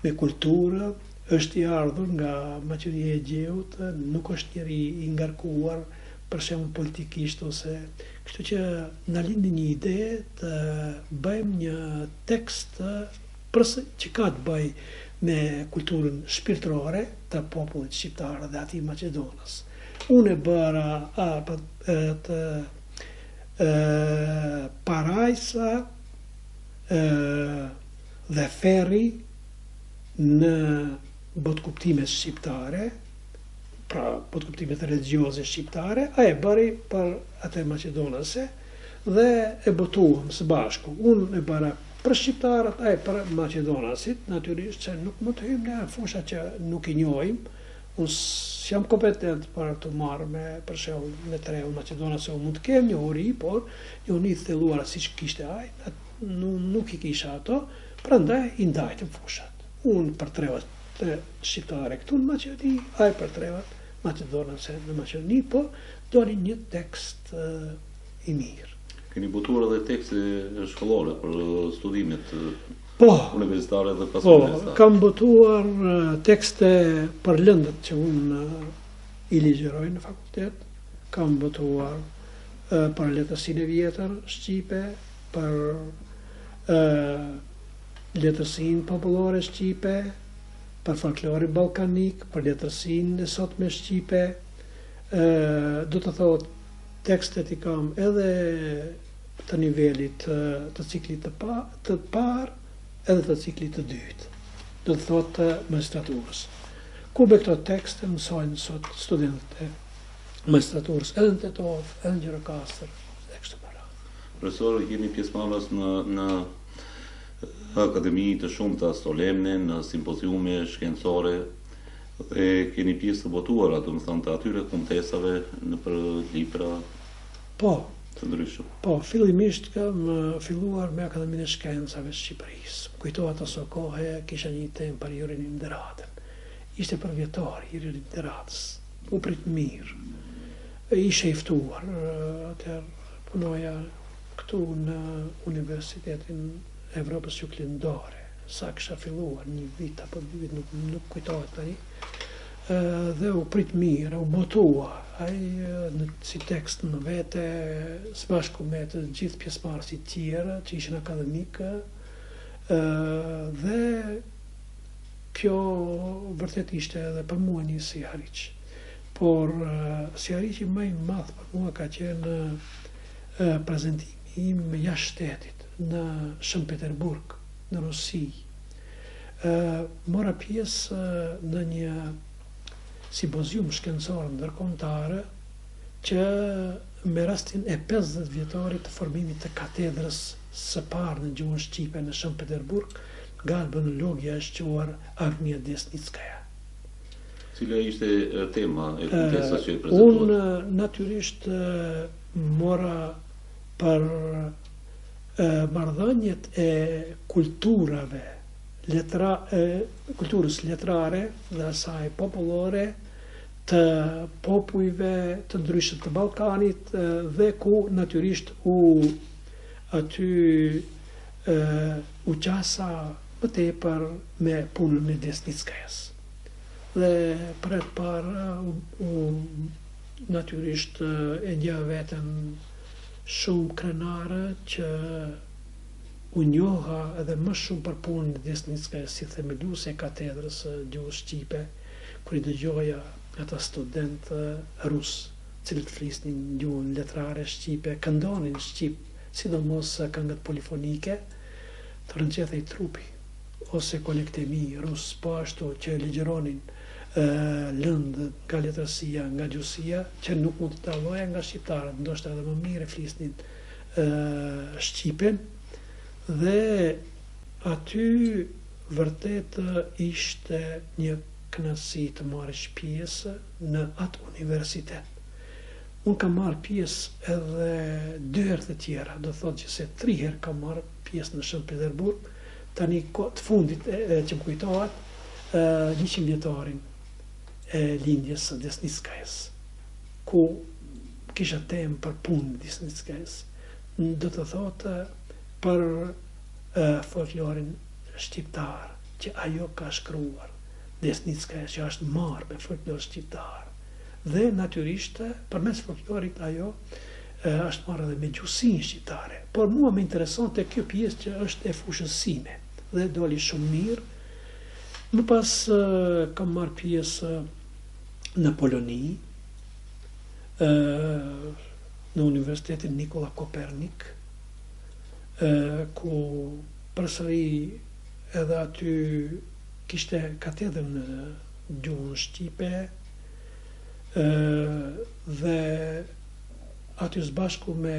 me kulturë, është i ardhur nga Maqedonia e Gjeut, nuk është njeri i ngarkuar për shembull politikisht, ose kështu që na lindi një ide të bëjmë një tekst që ka të bëjë me kulturën shpirtërore të popullit shqiptar dhe atij Maqedonës. Unë e bëra parajsa dhe ferri në botkuptimet shqiptare, pra botkuptimet religjioze shqiptare, a e bëri për atë maqedonase dhe e botuam së bashku. Unë e bëra për shqiptarët, a e për maqedonasit, natyrisht që nuk mund të hyjmë në fusha që nuk i njohim. Unë jam kompetent për të marrë për shembull me treu maqedonase, unë mund të kem një uri, por një uri të thelluara siç kishte ai, nuk i kisha ato, prandaj i ndajtëm fushat. Unë për trevat shqiptare këtu në Maqedoni, ai për trevat maqedonase në Maqedoni, po doni një tekst i mirë. Keni botuar edhe tekste shkollore për studimet universitare dhe Po, pasuniversitare? kam botuar tekste për lëndët që unë i ligjeroj në fakultet, kam botuar për letërsinë e vjetër shqipe, për letërsinë popullore shqipe, për folklorin ballkanik, për letërsinë e sotme shqipe, do të thotë tekstet i kam edhe të nivelit të ciklit të parë edhe të ciklit të dytë, do të thotë të magistraturës. Ku be këto tekste mësojnë sot studentët e magistraturës, edhe në Tetov, edhe në Gjirokastër, dhe kështu me radhë. Profesor, jeni pjesëmarrës në akademi të shumta solemne, në simpoziume shkencore, dhe keni pjesë të votuara, do të thonë të atyre kontesave në për libra të ndryshëm. Po, fillimisht kam filluar me Akademinë e Shkencave të Shqipërisë. Kujtohet aso kohë kisha një temë për Juririn Deratën. Ishte për vjetari Juri Deratës. U prit mirë. Ishe i ftuar. Atëherë punoja këtu në Universitetin Evropës Juglindore. Sa kisha filluar një vit apo 2 vit, nuk kujtohet tani. Dhe u prit mirë, u botua. Ai si tekst në vete, së bashku me të gjithë pjesëmarrësit tjerë që ishin akademikë, dhe kjo vërtet ishte edhe për mua një si harriq. Por si harriqi më i madh për mua ka qenë prezantimi im jashtë shtetit, në Shën Peterburg, në Rusi. Mora pjesë në një simpozium shkencor ndërkombëtare që me rastin e 50 vjetorit të formimit të katedrës së parë në gjuhën shqipe në Shën Peterburg, nga albanologja e shquar Agnia Desnitskaja. Cila ishte tema e kontesës që e prezentuat? Unë natyrisht mora për marrëdhëniet e kulturave, kulturës letrare dhe asaj popullore të popujve të ndryshëm të Ballkanit, dhe ku natyrisht aty u qasa më tepër me punën e Desnitskajës. Dhe për e parë natyrisht e ndja veten shumë krenare që u njoha edhe më shumë për punën e Desnitskajës si themeluese e katedrës së gjuhës shqipe, kur i dëgjoja ata student rus, cilët flisnin gjuhën letrare shqipe, këndonin shqip, sidomos këngët polifonike, të rënqethej trupi, ose kolektemi rus, po ashtu që ligjeronin lëndë nga letërsia, nga gjuhësia, që nuk mund të dalloja nga shqiptarët, ndoshta edhe më mirë flisnin shqipen, dhe aty vërtet ishte një kënaqësi të marrësh pjesë në atë universitet. Unë kam marrë pjesë edhe 2 herë të tjera, do thotë që se 3 herë kam marrë pjesë në Shën Peterburg, tani të fundit që më kujtohet 100 vjetorin e lindjes së Desnitskajës, ku kisha temë për punën e Desnitskajës, do të thotë për folklorin shqiptar, që ajo ka shkruar Desnitskaja, që është marrë me folklor shqiptar. Dhe natyrisht përmes folklorit ajo është marrë edhe me gjuhësinë shqiptare. Por mua më interesonte kjo pjesë që është e fushës sime, dhe doli shumë mirë. Më pas kam marrë pjesë në Poloni, në Universitetin Nikola Kopernik, ku përsëri edhe aty kishte katedrën në gjuhën shqipe, dhe aty së bashku me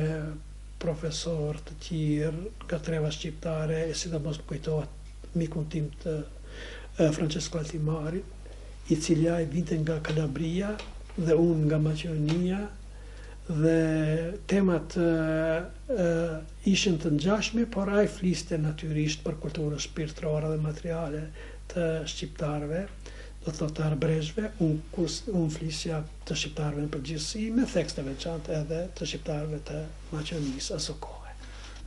profesor të tjerë nga treva shqiptare, e sidomos më kujtohet mikun tim të Francesco Altimari, i cili ai vinte nga Kalabria dhe unë nga Maqedonia, dhe temat ishin të ngjashme, por ai fliste natyrisht për kulturën shpirtërore dhe materiale të shqiptarëve, do thotë të arbrezhve, unë flisja të shqiptarëve në përgjithësi, me tekste veçantë edhe të shqiptarëve të Maqedonisë aso kohë.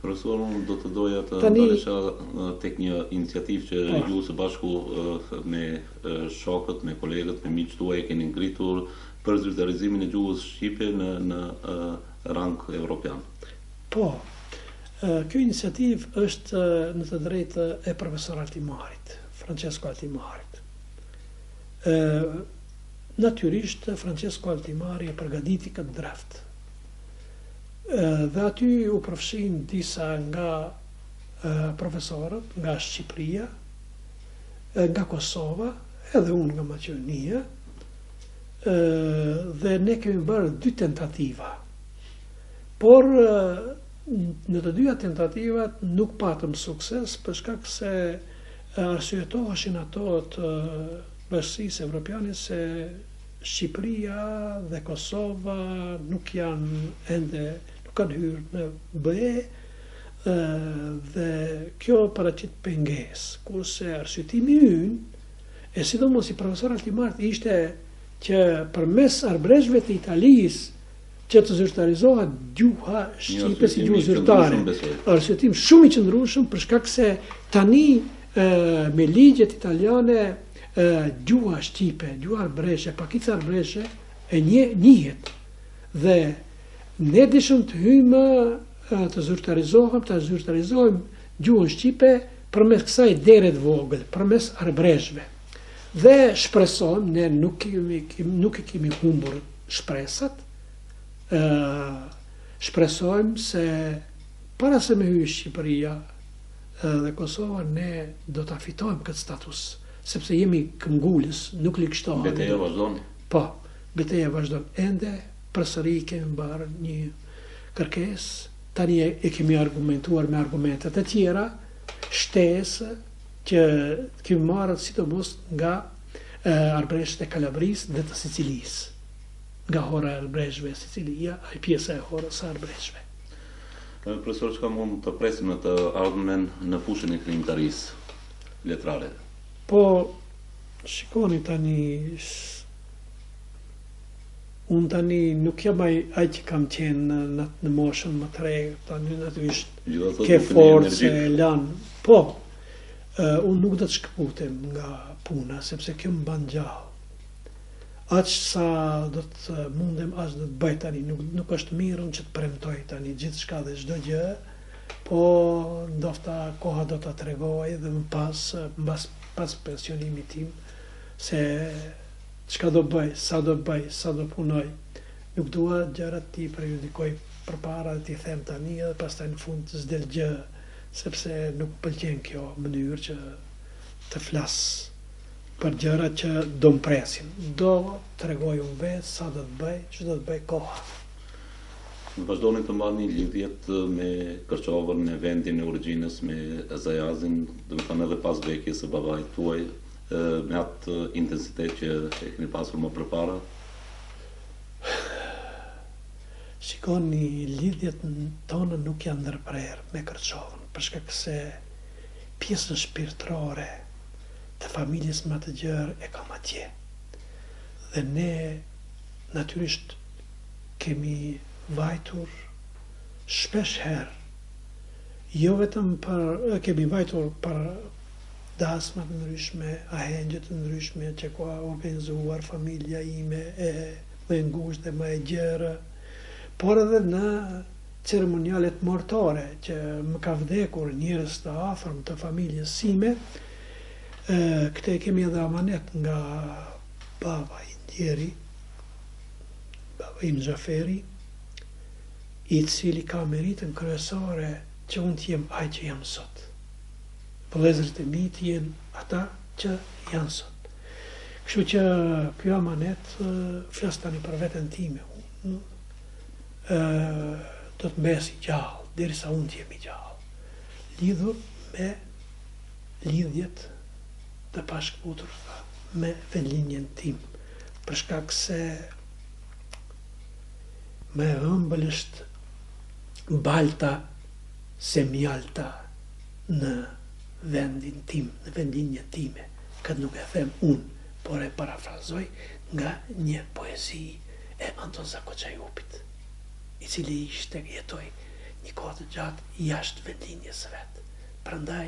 Profesor, unë do të doja të ndalesha tek një iniciativë që ju së bashku me shokët, me kolegët, me miqtë tuaj keni ngritur për zyrtarizimin e gjuhës shqipe në rang evropian. Po, kjo iniciativë është në të drejtë e profesor Altimarit, Francesco Altimarit. natyrisht Francesco Altimari e përgatiti këtë draft. Dhe aty u përfshin disa nga profesorët nga Shqipëria, nga Kosova, edhe unë nga Maqedonia, dhe ne kemi bërë 2 tentativa. Por në të dyja tentativat nuk patëm sukses për shkak se arsyetoheshin ato të bashkisë evropiane se Shqipëria dhe Kosova nuk kanë hyrë në BE, dhe kjo paraqit pengesë, kurse arsyetimi ynë, e sidomos i profesor Altimart, ishte që përmes arbreshve të Italisë që të zyrtarizohet gjuha shqipe si gjuhë zyrtare. Arsyetim shumë i qëndrueshëm për shkak se tani me ligjet italiane gjuha shqipe, gjuha arbreshe, pakica arbreshe e njihet. Dhe ne dishëm të hymë të zyrtarizohem gjuhën shqipe përmes kësaj dere të vogël, përmes arbreshve. Dhe shpresojmë, ne nuk e kemi humbur shpresat, shpresojmë se para se me hyjë Shqipëria dhe Kosova, ne do ta fitojmë këtë status, sepse jemi këmbgulës, nuk likështohet. Betejë vazhdon? Po, betejë vazhdon. Ende përsëri kemi bërë një kërkesë, tani e kemi argumentuar me argumentet e tjera, shtesë që kemi marrë sidomos nga arbreshët e Kalabrisë dhe të Sicilisë. Nga hora e arbreshëve e Sicilia, ai pjesa e horës së arbreshëve. Profesor, çka mund të presim në të ardhmen në fushën e krijimtarisë letrare? Po, shikoni tani, unë tani nuk jam ai që kam qenë në moshën më të re, tani natyrisht ke forcë e lan. Po, unë nuk do të shkëputem nga puna, sepse kjo më ban gjallë. Aq sa do të mundem, aq do të bëj tani, nuk është mirë që të premtoj tani gjithçka dhe çdo gjë, po ndofta koha do ta tregoj dhe më pas pensionimit tim se çka do bëj, sa do punoj. Nuk dua gjërat ti prejudikoj përpara dhe ti them tani edhe pastaj në fund të s'del gjë, sepse nuk pëlqen kjo mënyrë që të flas për gjëra që do më presin. Do të regoj unë vetë sa do të bëj, që do të bëj koha. Vazhdoni të mbani lidhjet me Kërçovën, me vendin e origjinës, me Zajazin, dhe më thënë edhe pas vdekjes së babait tuaj, me atë intensitet që e keni pasur më përpara? Shikoni, lidhjet tonë nuk janë ndërprerë me Kërçovën, për shkak se pjesën shpirtërore të familjes më të gjerë e kam atje. Dhe ne natyrisht kemi vajtur shpesh herë, jo vetëm kemi vajtur për dasma të ndryshme, ahengje të ndryshme që ka organizuar familja ime e më e ngushtë dhe më e gjerë, por edhe në ceremonialet mortore që më ka vdekur njerëz të afërm të familjes sime. Këte kemi edhe amanet nga baba i ndjeri, baba im Xhaferi, i cili ka meritën kryesore që unë t'jem ai që jam sot. Vëllezërit e mi t'jen ata që janë sot. Kështu që kjo amanet flas tani për veten time. Unë do të mbesi gjallë, derisa unë t'jem i gjallë, lidhur me lidhjet të pashkputur me vendlinjen tim, për shkak se me ëmbël është balta se mjalta në vendin tim, në vendlinjen time. Këtë nuk e them unë, por e parafrazoj nga një poezi e Anton Zakoçajupit, i cili jetoi një kohë të gjatë jashtë vendlinjes së vet. Prandaj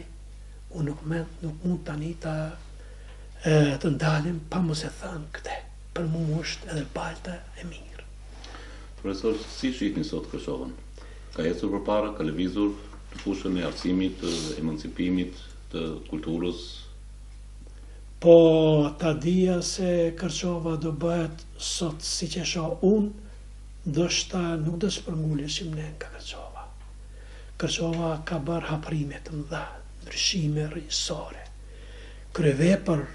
unë nuk mund tani të ndalim pa mos e thënë këtë. Për mua është edhe balta e mirë. Profesor, si shihni sot Kërçovën? Ka ecur përpara, ka lëvizur në fushën e arsimit, të emancipimit, të kulturës? Po ta dija se Kërçova do bëhet sot si që shoh unë, ndoshta nuk do shpërnguleshim ne nga Kërçova. Kërçova ka bërë haprime të mëdha, ndryshime rrënjësore. Kryevepër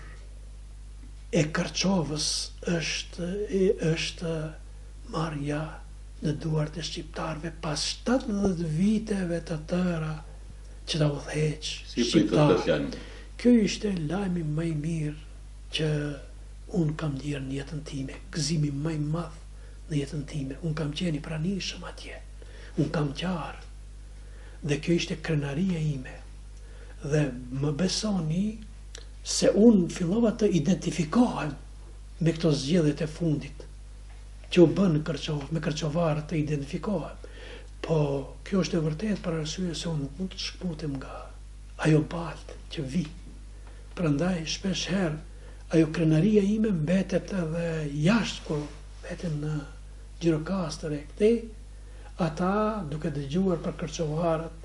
e Kërçovës është marrja në duart e shqiptarëve pas 70 viteve të tëra që ta udhëheq shqiptarët. Kjo ishte lajmi më i mirë që unë kam ndjerë në jetën time, gëzimi më i madh në jetën time. Unë kam qenë i pranishëm atje, unë kam qarë, dhe kjo ishte krenaria ime. Dhe më besoni se unë fillova të identifikohem me këto zgjedhjet e fundit që u bën në Kërçovë, me kërçovarët të identifikohem. Po kjo është e vërtet për arsye se unë nuk mund të shkputem nga ajo baltë që vi. Prandaj shpesh herë ajo krenaria ime mbetet edhe jashtë kur mbetem në Gjirokastër e këtej, ata duke dëgjuar për kërçovarët,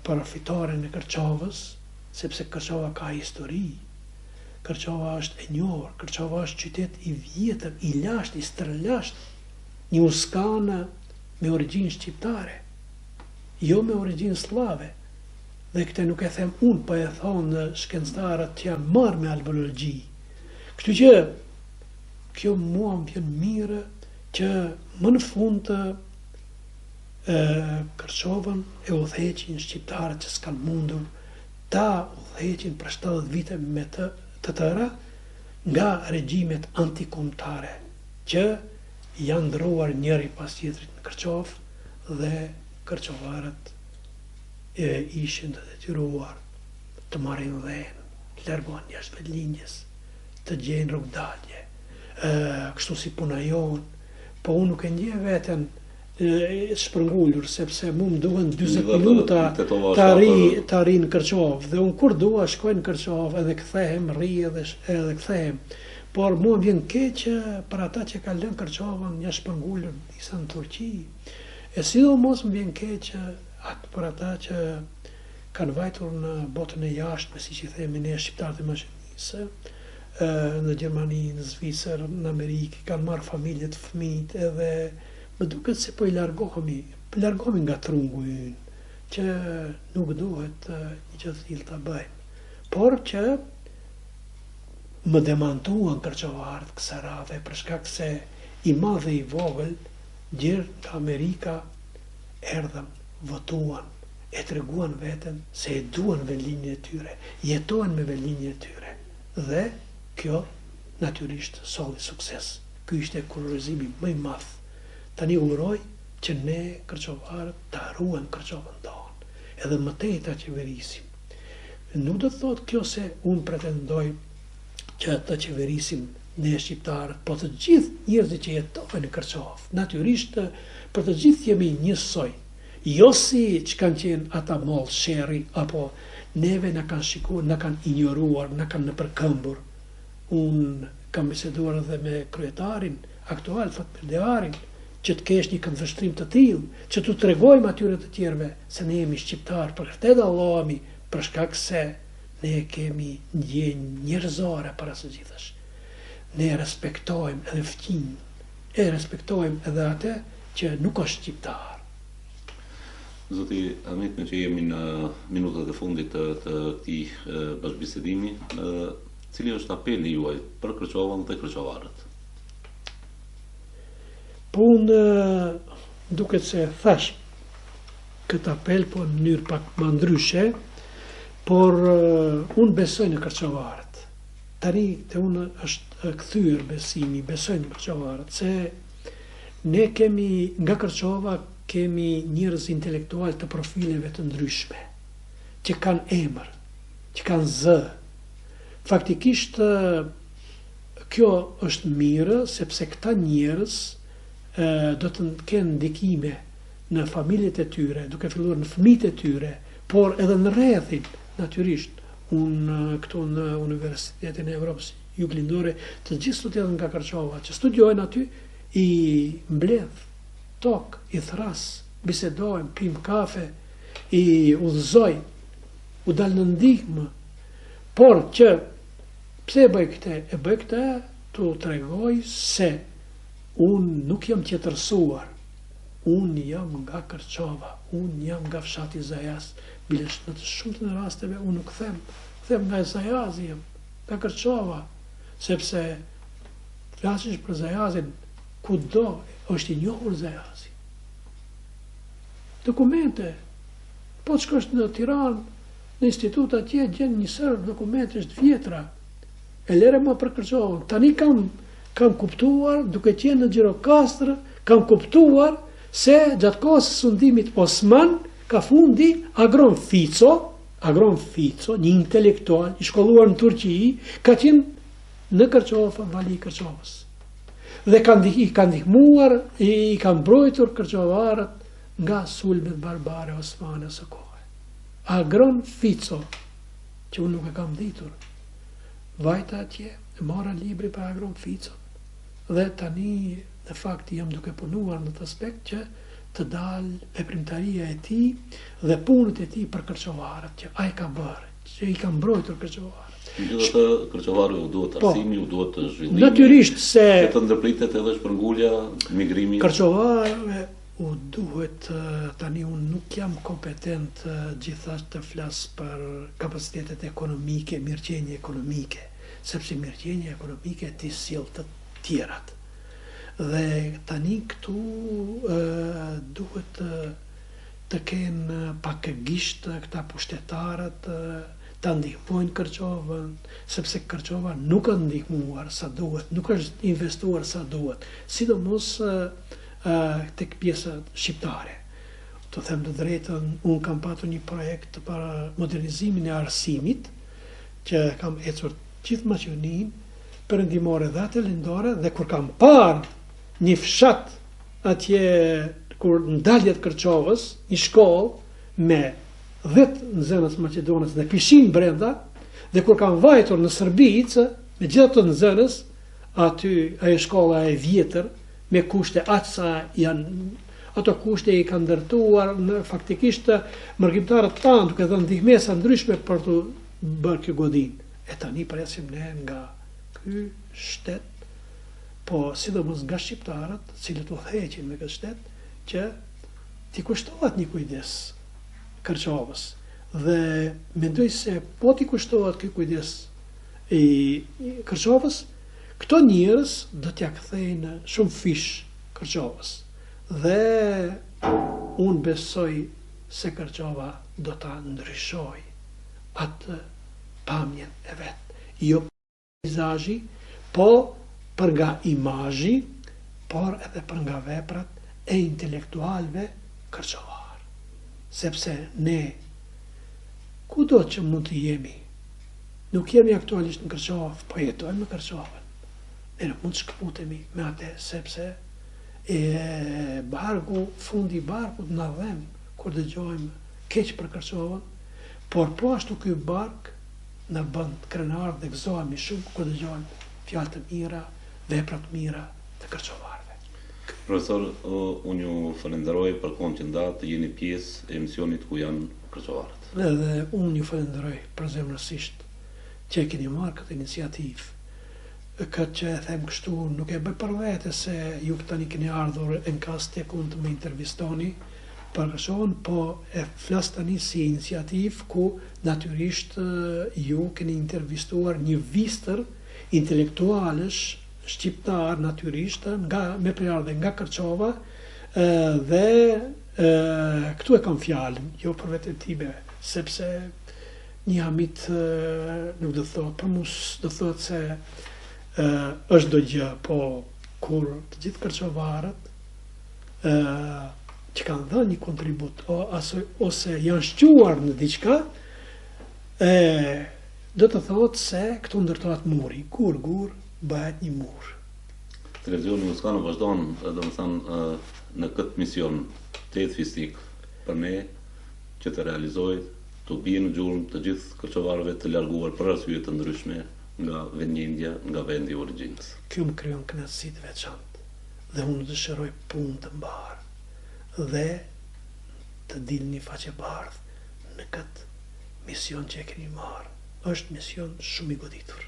për fitoren e Kërçovës, sepse Kërçova ka histori. Kërçova është e njohur, Kërçova është qytet i vjetër, i lashtë, i stërlasht, një uskanë me origjinë shqiptare, jo me origjinë slave. Dhe këtë nuk e them unë, po e thonë shkencëtarët që janë marrë me arkeologji. Kështu që kjo mua më vjen mirë që më në fund të Kërçovën e udhëheqin shqiptarët që s'kan mundur ta udhëheqin për 70 vite me të tëra nga regjimet antikombëtare që janë ndruar njëri pas tjetrit në Kërçovë dhe kërçovarët ishin të detyruar të marrin dhenë, të largohen jashtë vetëlindjes, të gjejnë rrugdalje, kështu si puna jonë. Po unë nuk e ndjej veten shpërngulur, sepse mu më duhen 40 minuta të arri në Kërçovë, dhe unë kur dua shkoj në Kërçovë edhe kthehem, rri edhe kthehem. Por mua vjen keq për ata që kanë lënë Kërçovën jashtë shpërngulur disa në Turqi. E sidomos më vjen keq për ata që kanë vajtur në botën e jashtme, siç i themi ne shqiptarët e mashënisë, në Gjermani, në Zvicër, në Amerikë, kanë marrë familje të fëmijët, edhe më duket se po i largohemi nga trungu ynë, që nuk duhet një gjë të tillë ta bëjmë. Por që më demantuan kërçovarët kësaj radhe për shkak se i madh dhe i vogël gjerë nga Amerika erdhën, votuan, e treguan veten se e duan vendlinjen e tyre, jetohen me vendlinjen e tyre. Dhe kjo natyrisht solli sukses. Ky ishte kurrizimi më i madh. Tani uroj që ne kërçovarët ta ruajmë Kërçovën tonë, edhe më tej ta qeverisim. Nuk do të thotë kjo se unë pretendoj që ta qeverisim ne shqiptarët, po të gjithë njerëzit që jetojnë në Kërçovë. Natyrisht për të gjithë jemi njësoj. Jo si që kanë qenë ata mollë sherri, apo neve na kanë shikuar, na kanë ignoruar, na kanë nëpërkëmbur. Unë kam biseduar edhe me kryetarin aktual, Fatmir Devarin, që të kesh një këndvështrim të tillë, që t'u tregojmë atyre të tjerëve se ne jemi shqiptar, për këtë dallohemi për shkak se ne kemi ndjenjë njerëzore para së gjithësh. Ne respektojmë edhe fqinjën, e respektojmë edhe atë që nuk është shqiptar. Zoti Hamit, me që jemi në minutat e fundit të këtij bashkëbisedimi, cili është apeli juaj për Kërçovën dhe kërçovarët? Po unë duket se thash këtë apel, po në mënyrë pak më ndryshe, por unë besoj në kërçovarët. Tani te unë është kthyer besimi, besoj në kërçovarët, se ne kemi nga Kërçova kemi njerëz intelektual të profileve të ndryshme, që kanë emër, që kanë zë. Faktikisht kjo është mirë, sepse këta njerëz do të kenë ndikime në familjet e tyre, duke filluar në fëmijët e tyre, por edhe në rrethin, natyrisht. Unë këtu në Universitetin e Evropës Juglindore, të gjithë studentët nga Kërçova që studiojnë aty, i mbledh tokë, i thras, bisedojmë, pim kafe, i udhëzoj, u dal në ndihmë, por që Pse e bëj këtë? E bëj këtë të tregoj se unë nuk jam qetërsuar. Unë jam nga Kërçova, unë jam nga fshati Zajas. Bilesh në të shumë të rasteve unë nuk them nga Zajazi jam, nga Kërçova, sepse flasish për Zajazin, kudo është i njohur Zajazi. Dokumente, po të shkosh në Tiranë, në institut atje gjen një sër dokumentesh të vjetra. E lere më për Kërçovën. Tani kam kuptuar, duke qenë në Gjirokastër, kam kuptuar se gjatë kohës së sundimit Osman ka fundi Agron Fico, një intelektual i shkolluar në Turqi, ka qenë në Kërçovë, vali i Kërçovës. Dhe i kanë ndihmuar, i kanë mbrojtur kërçovarët nga sulmet barbare osmane së kohë. Agron Fico, që unë nuk e kam ditur, vajta atje, e mora libri për Agron Fico, dhe tani, në fakt, jam duke punuar në të aspekt që të dalë veprimtaria e tij dhe punët e tij për kërçovarët, që ai ka bërë, që i ka mbrojtur kërçovarët. Gjithë kërçovarëve u duhet arsimi, u duhet zhvillimi. Natyrisht se të ndërpritet edhe shpërngulja, migrimi. Kërçovarëve u duhet, tani unë nuk jam kompetent gjithashtu të flas për kapacitetet ekonomike, mirëqenie ekonomike, sepse mirëqenia ekonomike ti sjell të tjerat. Dhe tani këtu duhet të kenë pak gishtë këta pushtetarët të ndihmojnë Kërçovën, sepse Kërçova nuk ka ndihmuar sa duhet, nuk është investuar sa duhet, sidomos tek pjesa shqiptare. Të them të drejtën, unë kam patur një projekt për modernizimin e arsimit, që kam ecur gjithë Maqedoninë, perëndimore dhe atë lindore, dhe kur kam parë një fshat atje, kur ndaljet Kërçovës, një shkollë me 10 nxënës maqedonës dhe pishin brenda, dhe kur kam vajtur në Sërbicë, me gjithë të nxënës, aty ajo shkolla e vjetër, me kushte aq sa janë, ato kushte i kanë ndërtuar faktikisht mërgjimtarët tanë, duke dhënë ndihmesa ndryshme për të bërë kjo godinë. E tani presim ne nga ky shtet, po sidomos nga shqiptarët, cilët u udhëheqin me këtë shtet, që t'i kushtohet një kujdes Kërçovës. Dhe mendoj se po t'i kushtohet ky kujdes i Kërçovës, këto njerëz do t'ja kthejnë shumë fish Kërçovës. Dhe unë besoj se Kërçova do ta ndryshoj atë pamjen e vet. Jo peizazhi, po për nga imazhi, por edhe për nga veprat e intelektualëve kërçovar. Sepse ne, kudo që mund të jemi, nuk jemi aktualisht në Kërçovë, po jetojmë në Kërçovën. Ne nuk mund të shkëputemi me atë, sepse fundi i barkut na dhem kur dëgjojmë keq për Kërçovën, por po ashtu ky bark na bën krenar dhe gëzohemi shumë kur dëgjojmë fjalë të mira, vepra të mira të kërçovarëve. Profesor, unë ju falenderoj për kohën që nda të jeni pjesë e emisionit ku janë kërçovarët. Edhe unë ju falenderoj përzemërsisht që e keni marrë këtë iniciativë. Këtë që e them kështu nuk e bëj për vete se ju tani keni ardhur në kas tek unë të më intervistoni për Kërçovën, po e flas tani si iniciativë ku natyrisht ju keni intervistuar një vistër intelektualësh shqiptar natyrisht me prejardhje nga Kërçova, dhe këtu e kam fjalën, jo për veten time, sepse një amit nuk do thot, për mus do thot se është do gjë, po kur të gjithë kërçovarët që kanë dhënë një kontribut ose janë shquar në diçka, do të thotë se këtu ndërtohet muri, gur bëhet një mur. Televizioni Muskano vazhdon, domethënë, në këtë mision të jetë fistik për ne që të realizoj të bie në gjurmë të gjithë kërçovarëve të larguar për arsye të ndryshme nga vendindja, nga vendi i origjinës. Kjo më krijon kënaqësi të veçantë dhe unë dëshiroj punë të mbarë dhe të dilni faqe bardhë në këtë mision që e keni marrë. Është mision shumë i goditur.